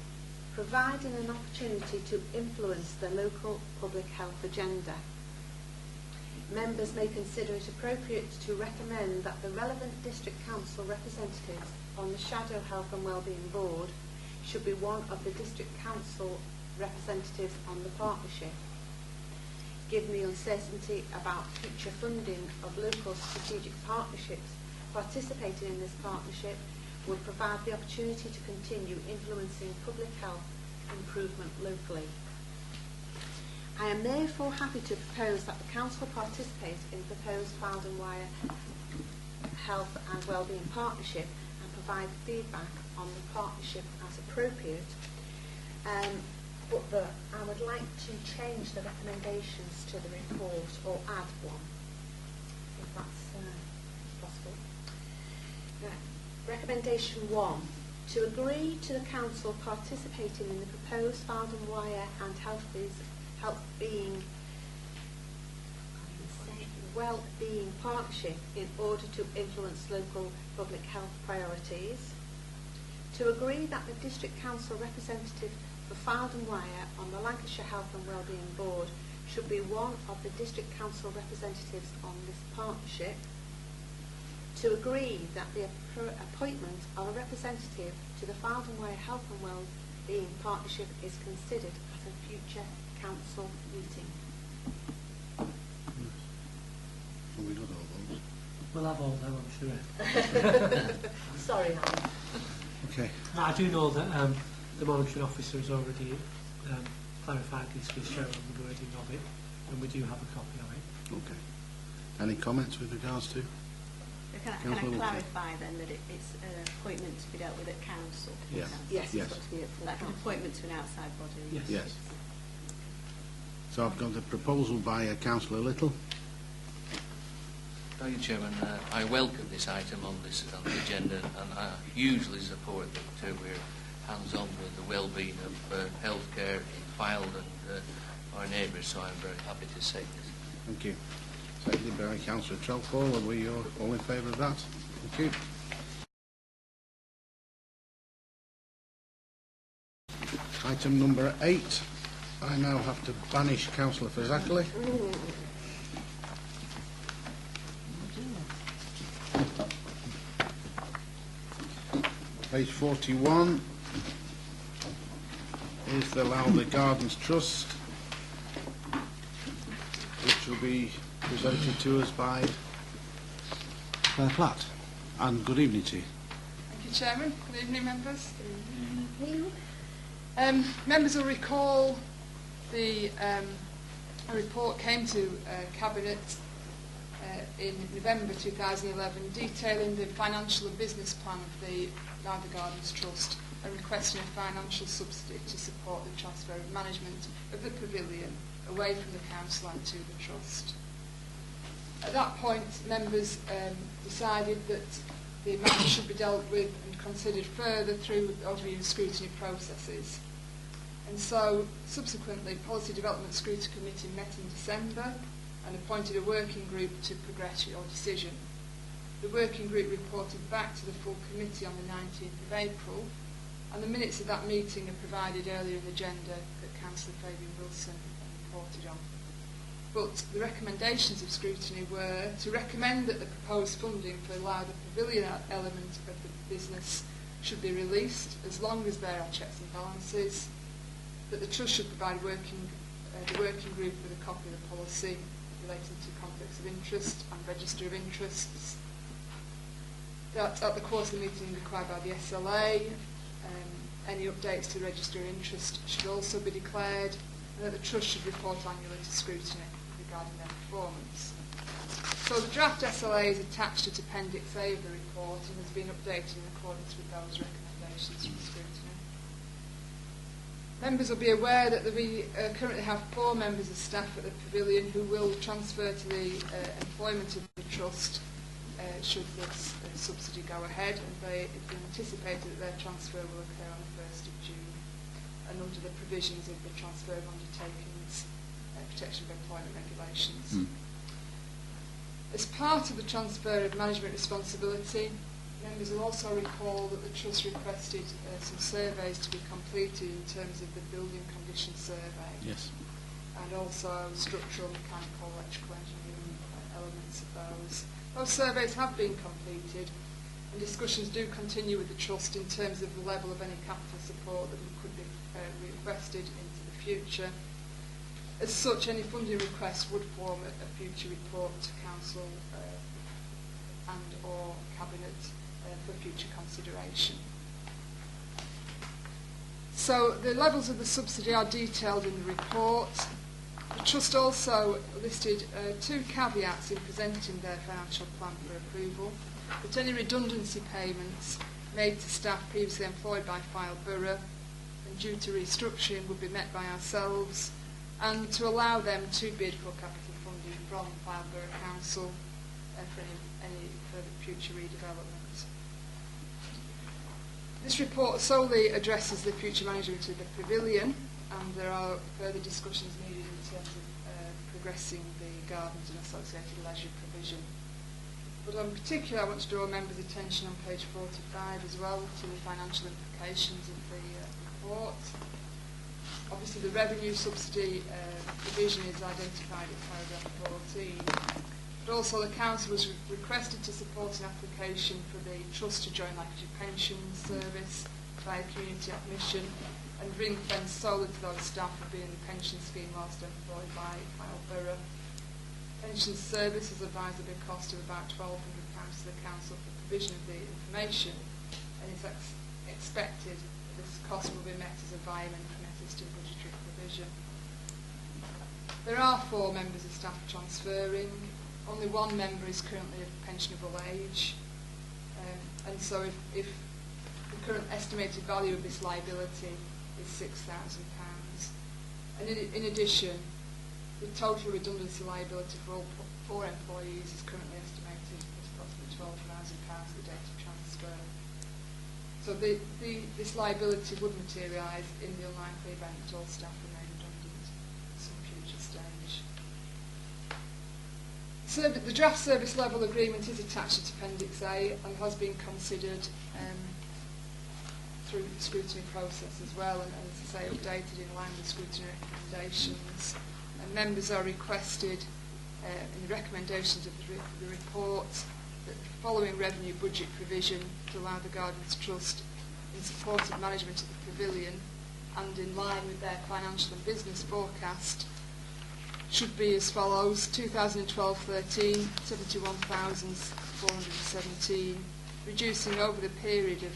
Speaker 6: providing an opportunity to influence the local public health agenda. Members may consider it appropriate to recommend that the relevant district council representatives on the Shadow Health and Wellbeing Board should be one of the district council representatives on the partnership. Given the uncertainty about future funding of local strategic partnerships, participating in this partnership would provide the opportunity to continue influencing public health improvement locally. I am therefore happy to propose that the Council participate in the proposed Fylde and WYRE Health and Wellbeing Partnership and provide feedback on the partnership as appropriate. But I would like to change the recommendations to the report or add one, if that's possible. Recommendation 1. To agree to the Council participating in the proposed Fylde and WYRE and Wellbeing Partnership in order to influence local public health priorities. To agree that the District Council representative for Fylde and WYRE on the Lancashire Health and Wellbeing Board should be one of the District Council representatives on this partnership. To agree that the appointment of a representative to the Fylde and WYRE Health and Wellbeing Partnership is considered at a future council meeting.
Speaker 1: Have we got all those?
Speaker 3: We'll have all them, I'm sure.
Speaker 6: Sorry, Alan.
Speaker 1: Okay.
Speaker 3: Now, I do know that the monitoring officer has already clarified this with Cheryl on the wording of it, and we do have a copy of it.
Speaker 1: Okay. Any comments with regards to?
Speaker 11: Can I clarify then that it's an appointment to be dealt with at council?
Speaker 1: Yes.
Speaker 6: Yes,
Speaker 1: Yes.
Speaker 6: it's got to be
Speaker 11: Like an appointment to an outside body?
Speaker 3: Yes.
Speaker 1: Yes. So I've got a proposal by Councillor Little.
Speaker 4: Thank you, Chairman. I welcome this item on the agenda, and I hugely support that we're hands-on with the well-being of healthcare in Fylde and our neighbours, so I'm very happy to say this.
Speaker 1: Thank you. Seconded by Councillor Trelfall. Are we all in favour of that? Thank you. Item number 8. I now have to banish Councillor Fazackerley. Page 41 is the Lowther Gardens Trust, which will be presented to us by Claire Platt. And good evening to you.
Speaker 12: Thank you, Chairman. Good evening, members. Members will recall a report came to Cabinet in November 2011 detailing the financial and business plan of the Lowther Gardens Trust and requesting a financial subsidy to support the transfer of management of the pavilion away from the council and to the trust. At that point, members decided that the amount should be dealt with and considered further through overview and scrutiny processes. And so, subsequently, Policy Development Scrutiny Committee met in December and appointed a working group to progress your decision. The working group reported back to the full committee on the 19th of April, and the minutes of that meeting are provided earlier in the agenda that Councillor Fabian Wilson reported on. But the recommendations of scrutiny were to recommend that the proposed funding for the Lowther Pavilion element of the business should be released as long as there are checks and balances, that the Trust should provide the working group with a copy of the policy relating to conflicts of interest and register of interests, that at the course of the meeting required by the SLA, any updates to the register of interest should also be declared, and that the Trust should report annually to scrutiny regarding their performance. So the draft SLA is attached to Appendix A of the report and has been updated in accordance with those recommendations from scrutiny. Members will be aware that we currently have 4 members of staff at the Pavilion who will transfer to the employment of the Trust should this subsidy go ahead, and it's been anticipated that their transfer will occur on the 1st of June. and under the provisions of the Transfer of Undertakings Protection of Employment Regulations. As part of the transfer of management responsibility, members will also recall that the Trust requested some surveys to be completed in terms of the building condition survey.
Speaker 1: Yes.
Speaker 12: And also structural, mechanical, electrical engineering elements of those. Those surveys have been completed, and discussions do continue with the Trust in terms of the level of any capital support that could be requested into the future. As such, any funding request would form a future report to Council and or Cabinet for future consideration. So the levels of the subsidy are detailed in the report. The Trust also listed 2 caveats in presenting their financial plan for approval: that any redundancy payments made to staff previously employed by Fylde Borough and due to restructuring would be met by ourselves, and to allow them to bid for capital funding from Fylde Borough Council for any further future redevelopment. This report solely addresses the future management of the pavilion, and there are further discussions needed in terms of progressing the gardens and associated leisure provision. But in particular, I want to draw members' attention on page 45 as well to the financial implications of the report. Obviously, the revenue subsidy provision is identified in paragraph 14. But also the Council was requested to support an application for the Trust to join Lancashire Pensions Service via community admission and ring-fence solely to those staff who be in the pension scheme whilst employed by Fylde Borough. Pension Service has advised a big cost of about £1,200 to the Council for provision of the information, and it's expected that this cost will be met as a via-in from existing budgetary provision. There are 4 members of staff transferring. Only 1 member is currently of pensionable age, and so if the current estimated value of this liability is £6,000. And in addition, the total redundancy liability for all 4 employees is currently estimated at approximately £12,000 at the date of transfer. So this liability would materialise in the unlikely event that all staff remain redundant at some future stage. The draft service level agreement is attached to Appendix A and has been considered through the scrutiny process as well, and as I say, updated in line with scrutiny recommendations. And members are requested in the recommendations of the report that the following revenue budget provision to allow the Gardens Trust in support of management of the pavilion and in line with their financial and business forecast should be as follows: 2012-13, 71,417, reducing over the period of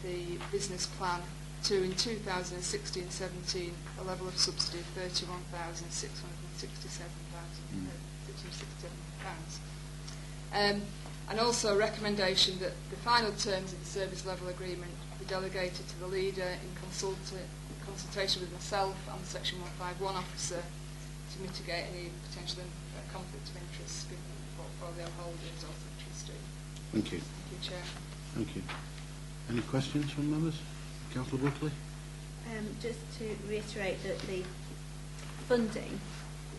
Speaker 12: the business plan to, in 2016-17, a level of subsidy of £31,667. And also a recommendation that the final terms of the service level agreement be delegated to the leader in consultation with myself and the Section 151 officer to mitigate any potential conflict of interest given the portfolio holders or the trustee.
Speaker 1: Thank you.
Speaker 12: Thank you, Chair.
Speaker 1: Thank you. Any questions from members? Councillor Buckley?
Speaker 11: Just to reiterate that the funding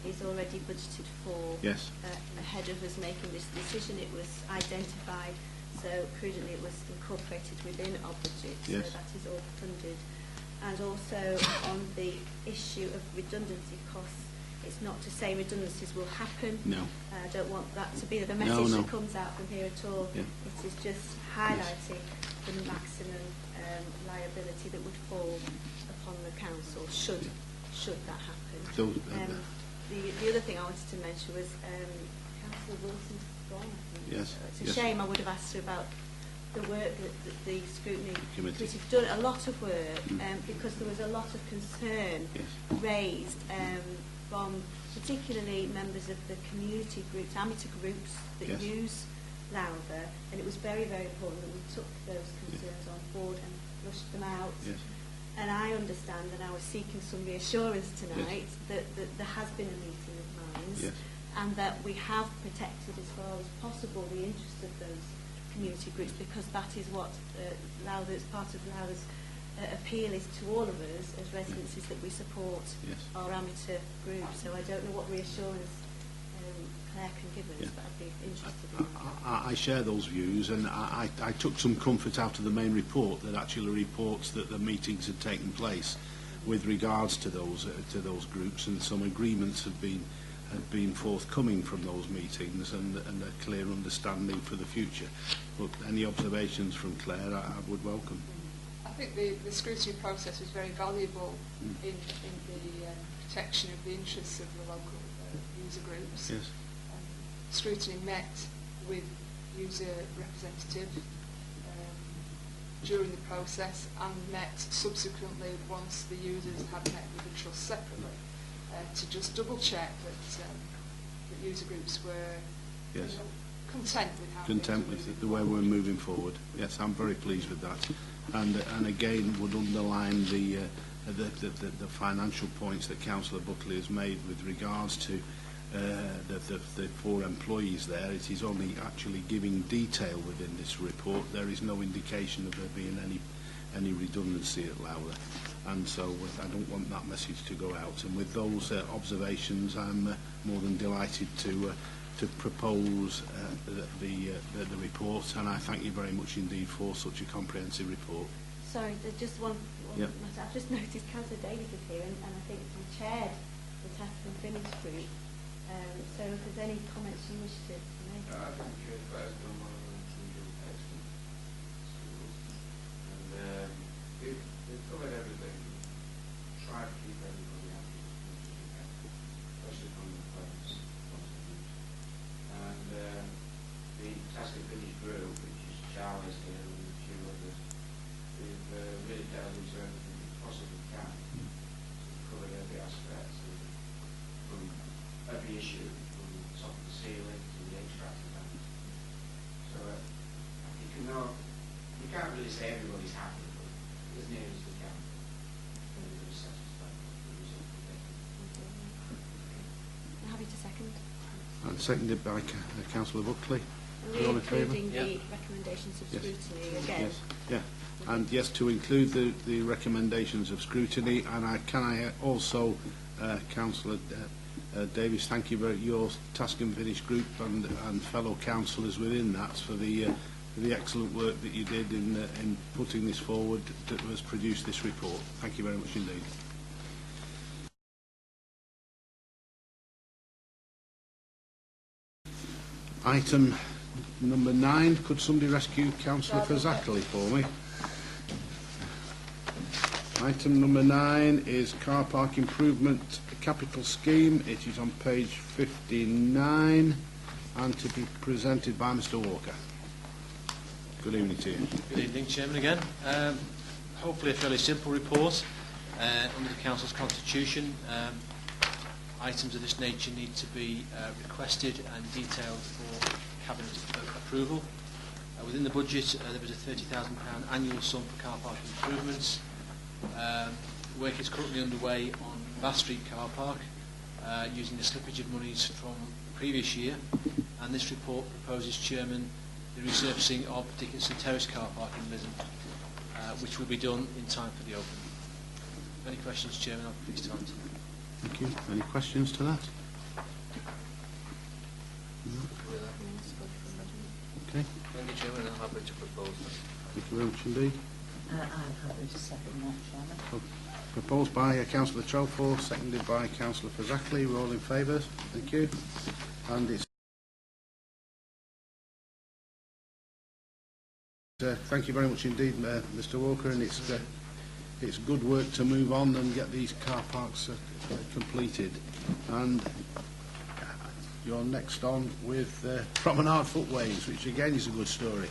Speaker 11: is already budgeted for.
Speaker 1: Yes.
Speaker 11: Ahead of us making this decision. It was identified, so prudently it was incorporated within our budget.
Speaker 1: Yes.
Speaker 11: So that is all funded. And also on the issue of redundancy costs, it's not to say redundancies will happen.
Speaker 1: No.
Speaker 11: I don't want that to be the message that comes out from here at all.
Speaker 1: Yeah.
Speaker 11: It is just highlighting the maximum liability that would fall upon the council should that happen.
Speaker 1: So,
Speaker 11: the other thing I wanted to mention was Councillor Wilson's gone, I think.
Speaker 1: Yes.
Speaker 11: It's a shame. I would have asked her about the work that the scrutiny
Speaker 1: committee
Speaker 11: have done, a lot of work, because there was a lot of concern raised from particularly members of the community groups, amateur groups that use Lowther, and it was very, very important that we took those concerns on board and flushed them out. Yes. And I understand, and I was seeking some reassurance tonight, that there has been a meeting of minds, and that we have protected as far as possible the interests of those community groups, because that is what Lowther, it's part of Lowther's appeal is to all of us as residents is that we support our amateur group. So I don't know what reassurance Claire can give us, but I'd be interested in that.
Speaker 1: I share those views, and I took some comfort out of the main report that actually reports that the meetings had taken place with regards to those groups, and some agreements had been forthcoming from those meetings, and a clear understanding for the future. But any observations from Claire, I would welcome.
Speaker 12: I think the scrutiny process was very valuable in the protection of the interests of the local user groups.
Speaker 1: Yes.
Speaker 12: Scrutiny met with user representative during the process, and met subsequently once the users had met with the trust separately, to just double check that user groups were content with
Speaker 1: the way we're moving forward. Yes, I'm very pleased with that, and again would underline the financial points that Councillor Buckley has made with regards to the 4 employees there. It is only actually giving detail within this report. There is no indication of there being any redundancy at Lowther, and so I don't want that message to go out. And with those observations, I'm more than delighted to propose the report, and I thank you very much indeed for such a comprehensive report.
Speaker 11: Sorry, there's just one matter. I've just noticed Councillor Davies is here, and I think he chaired the Task and Finish group. So if there's any comments you wish to make.
Speaker 13: I think Claire's done one of the excellent schools, and they've covered everything. Try to keep everybody happy as much as we can, especially from the parents' point of view. And the Task and Finish group, which is Charlie's here and a few others, we've really delved into everything we possibly can. So we've covered every aspect from every issue, from the top of the ceiling to the HVAC event. So you can't really say everybody's happy, but as near as we can, everybody's satisfied with the result we're getting.
Speaker 11: I'm happy to second.
Speaker 1: And seconded by Councillor Buckley.
Speaker 11: Are we including the recommendations of scrutiny again?
Speaker 1: Yes. And yes, to include the recommendations of scrutiny, and can I also, Councillor Davies, thank you very your Task and Finish group and fellow councillors within that for the excellent work that you did in putting this forward that has produced this report. Thank you very much indeed. Item number 9. Could somebody rescue Councillor Fazackley for me? Item number 9 is car park improvement capital scheme. It is on page 59 and to be presented by Mr Walker. Good evening to you.
Speaker 5: Good evening, Chairman, again. Hopefully a fairly simple report. Under the Council's constitution, items of this nature need to be requested and detailed for Cabinet approval. Within the budget, there was a £30,000 annual sum for car park improvements. Work is currently underway on Bath Street car park using the slippage of monies from the previous year, and this report proposes, Chairman, the resurfacing of Dickinson Terrace car park in Lytham, which will be done in time for the opening. Any questions, Chairman? I'll be pleased to answer.
Speaker 1: Thank you. Any questions to that? No? Okay.
Speaker 4: Thank you, Chairman. I'm happy to propose that.
Speaker 1: Thank you very much indeed.
Speaker 2: I'm happy to second that, Chairman.
Speaker 1: Proposed by Councillor Trelford, seconded by Councillor Fazackley. We're all in favour. Thank you. And it's thank you very much indeed, Mr Walker, and it's good work to move on and get these car parks completed. And you're next on with Promenade Footways, which again is a good story.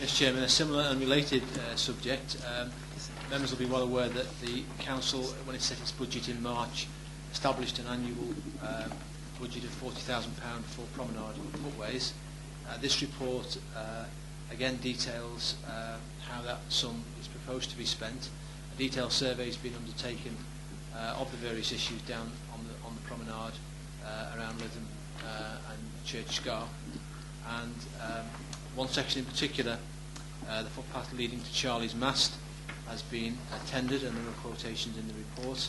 Speaker 5: Yes, Chairman, a similar and related subject. Members will be well aware that the Council, when it set its budget in March, established an annual budget of £40,000 for Promenade Footways. This report again details how that sum is proposed to be spent. A detailed survey has been undertaken of the various issues down on the promenade around Lytham and Church Scar, and one section in particular, the footpath leading to Charlie's Mast, has been tendered, and there are quotations in the report.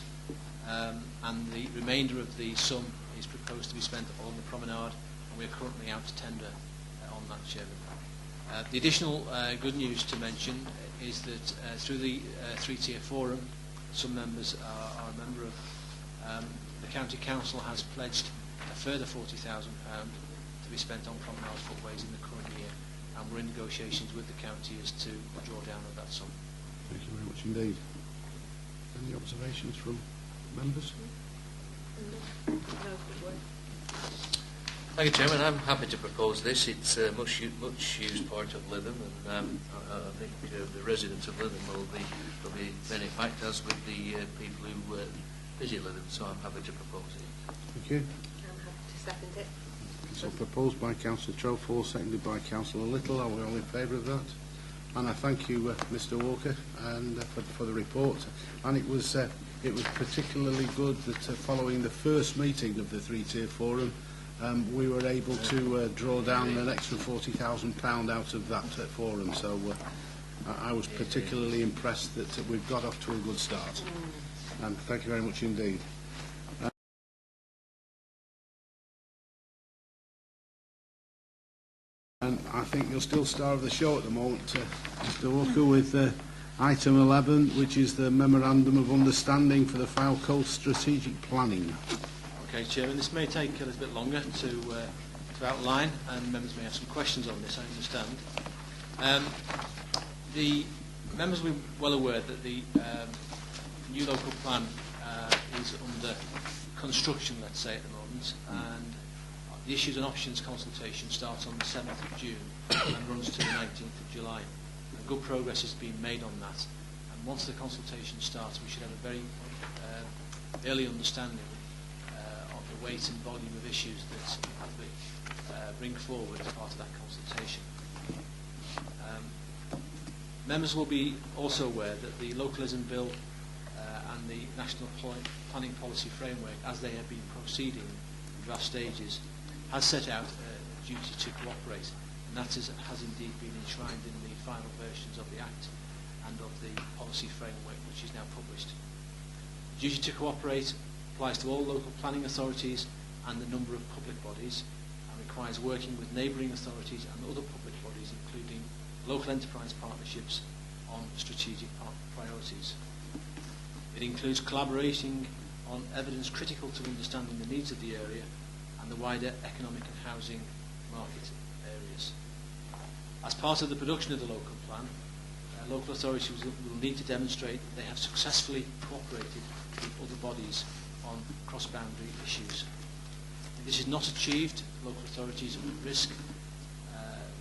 Speaker 5: And the remainder of the sum is proposed to be spent on the promenade, and we are currently out to tender on that, Chairman. The additional good news to mention is that through the three-tier forum, some members are a member of, the County Council has pledged a further £40,000 to be spent on promenade footways in the current year, and we're in negotiations with the county as to the drawdown of that sum.
Speaker 1: Thank you very much indeed. Any observations from members?
Speaker 4: Thank you, Chairman. I'm happy to propose this. It's a much used part of Lytham, and I think the residents of Lytham will be benefactors with the people who visit Lytham, so I'm happy to propose it.
Speaker 1: Thank you.
Speaker 6: I'm happy to second it.
Speaker 1: So proposed by Councillor Trowford, seconded by Councillor Little. Are we all in favour of that? And I thank you, Mr Walker, and for the report. And it was particularly good that following the first meeting of the three-tier forum, we were able to draw down an extra £40,000 out of that forum. So I was particularly impressed that we've got off to a good start. And thank you very much indeed. And I think you're still star of the show at the moment, Mr Walker, with item 11, which is the Memorandum of Understanding for the Fylde Coast Strategic Planning.
Speaker 5: Okay, Chairman, this may take a little bit longer to outline, and members may have some questions on this, I understand. The members will be well aware that the new local plan is under construction, let's say, at the moment, and the issues and options consultation starts on the 7th of June and runs to the 19th of July. And good progress has been made on that, and once the consultation starts, we should have a very early understanding of the weight and volume of issues that we bring forward as part of that consultation. Members will be also aware that the Localism Bill and the National Planning Policy Framework, as they have been proceeding in draft stages, has set out a duty to cooperate, and that has indeed been enshrined in the final versions of the Act and of the policy framework, which is now published. The duty to cooperate applies to all local planning authorities and a number of public bodies, and requires working with neighbouring authorities and other public bodies, including local enterprise partnerships on strategic priorities. It includes collaborating on evidence critical to understanding the needs of the area and the wider economic and housing market areas. As part of the production of the local plan, local authorities will need to demonstrate that they have successfully cooperated with other bodies on cross-boundary issues. If this is not achieved, local authorities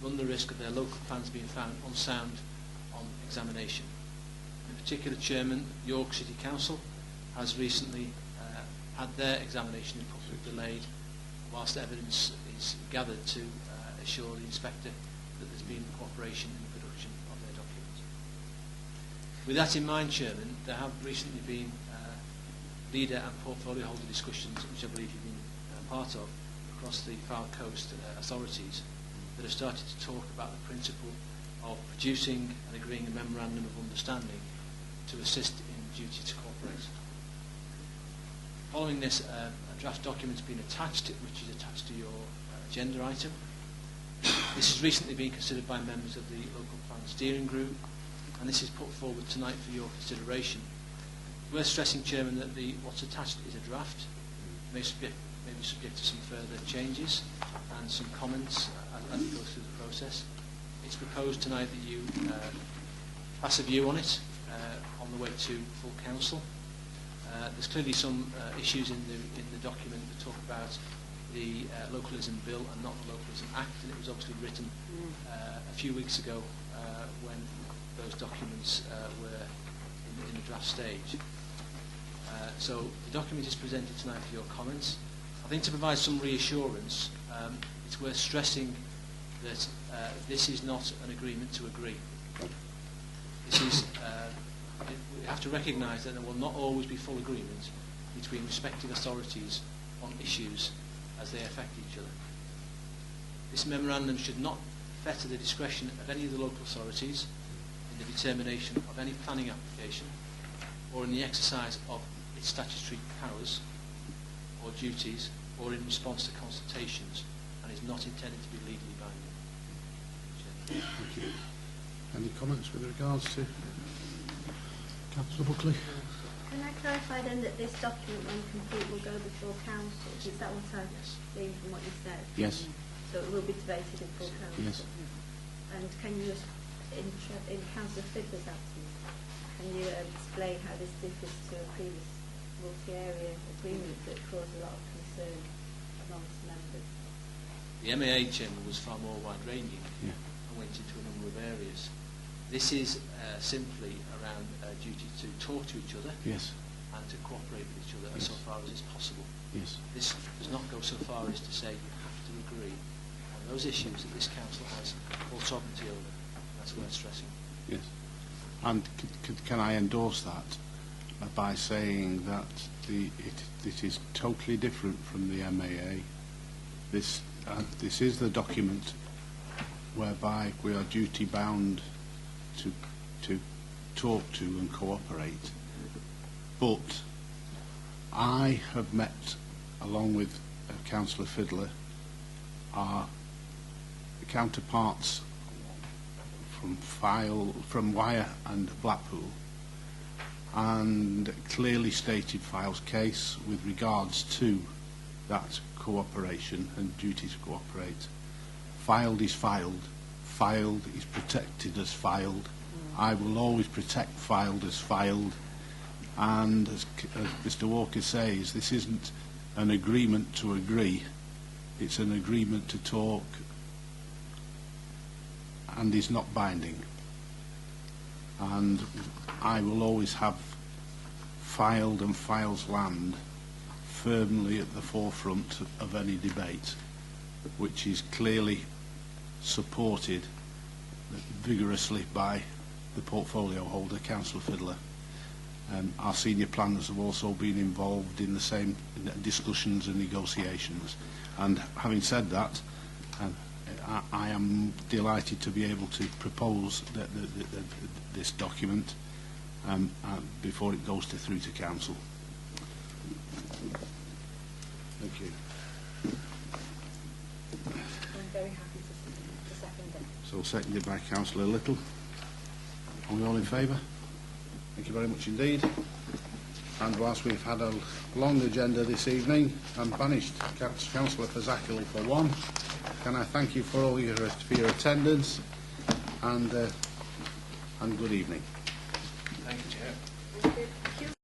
Speaker 5: run the risk of their local plans being found unsound on examination. In particular, Chairman, York City Council has recently had their examination in public delayed whilst evidence is gathered to assure the inspector that there's been cooperation in the production of their documents. With that in mind, Chairman, there have recently been leader and portfolio holder discussions, which I believe you've been part of, across the Fylde Coast authorities, that have started to talk about the principle of producing and agreeing a memorandum of understanding to assist in duty to cooperate. Following this, a draft document has been attached, which is attached to your agenda item. This has recently been considered by members of the local plan steering group, and this is put forward tonight for your consideration. It's worth stressing, Chairman, that what's attached is a draft, may be subject to some further changes and some comments as it goes through the process. It's proposed tonight that you pass a view on it on the way to full council. There's clearly some issues in the document that talk about the Localism Bill and not the Localism Act, and it was obviously written a few weeks ago when those documents were in the draft stage. So the document is presented tonight for your comments. I think to provide some reassurance, it's worth stressing that this is not an agreement to agree. This is, we have to recognise that there will not always be full agreement between respective authorities on issues as they affect each other. This memorandum should not fetter the discretion of any of the local authorities in the determination of any planning application or in the exercise of its statutory powers or duties or in response to consultations, and is not intended to be legally binding.
Speaker 1: Thank you. Any comments with regards to Councillor Buckley?
Speaker 11: Can I clarify then that this document, when complete, will go before council? Is that what I've seen from what you said?
Speaker 1: Yes.
Speaker 11: So it will be debated in full council?
Speaker 1: Yes.
Speaker 11: And can you, in Councillor Fylde's absence, can you explain how this differs to a previous multi-area agreement that caused a lot of concern amongst members?
Speaker 5: The MAA chamber was far more wide-ranging and went into a number of areas. This is simply around a duty to talk to each other and to cooperate with each other so far as is possible.
Speaker 1: Yes.
Speaker 5: This does not go so far as to say you have to agree on those issues that this council has full sovereignty over. That's worth stressing.
Speaker 1: Yes. And can I endorse that by saying that it is totally different from the MAA. This is the document whereby we are duty bound to talk to and cooperate. But I have met, along with Councillor Fylde, our counterparts from WYRE and Blackpool, and clearly stated Fyle's case with regards to that cooperation and duty to cooperate. Filed is filed. Filed is protected as filed. I will always protect filed as filed. And as Mr. Walker says, this isn't an agreement to agree. It's an agreement to talk and is not binding. And I will always have filed and files land firmly at the forefront of any debate, which is clearly supported vigorously by the portfolio holder, Councillor Fylde. Our senior planners have also been involved in the same discussions and negotiations. And having said that, I am delighted to be able to propose this document before it goes through to council. Thank you.
Speaker 11: I'm very happy to second it.
Speaker 1: So seconded by Councillor Little. Are we all in favour? Thank you very much indeed. And whilst we've had a long agenda this evening and banished Councillor Fazakerley for one, can I thank you for all for your attendance and good evening.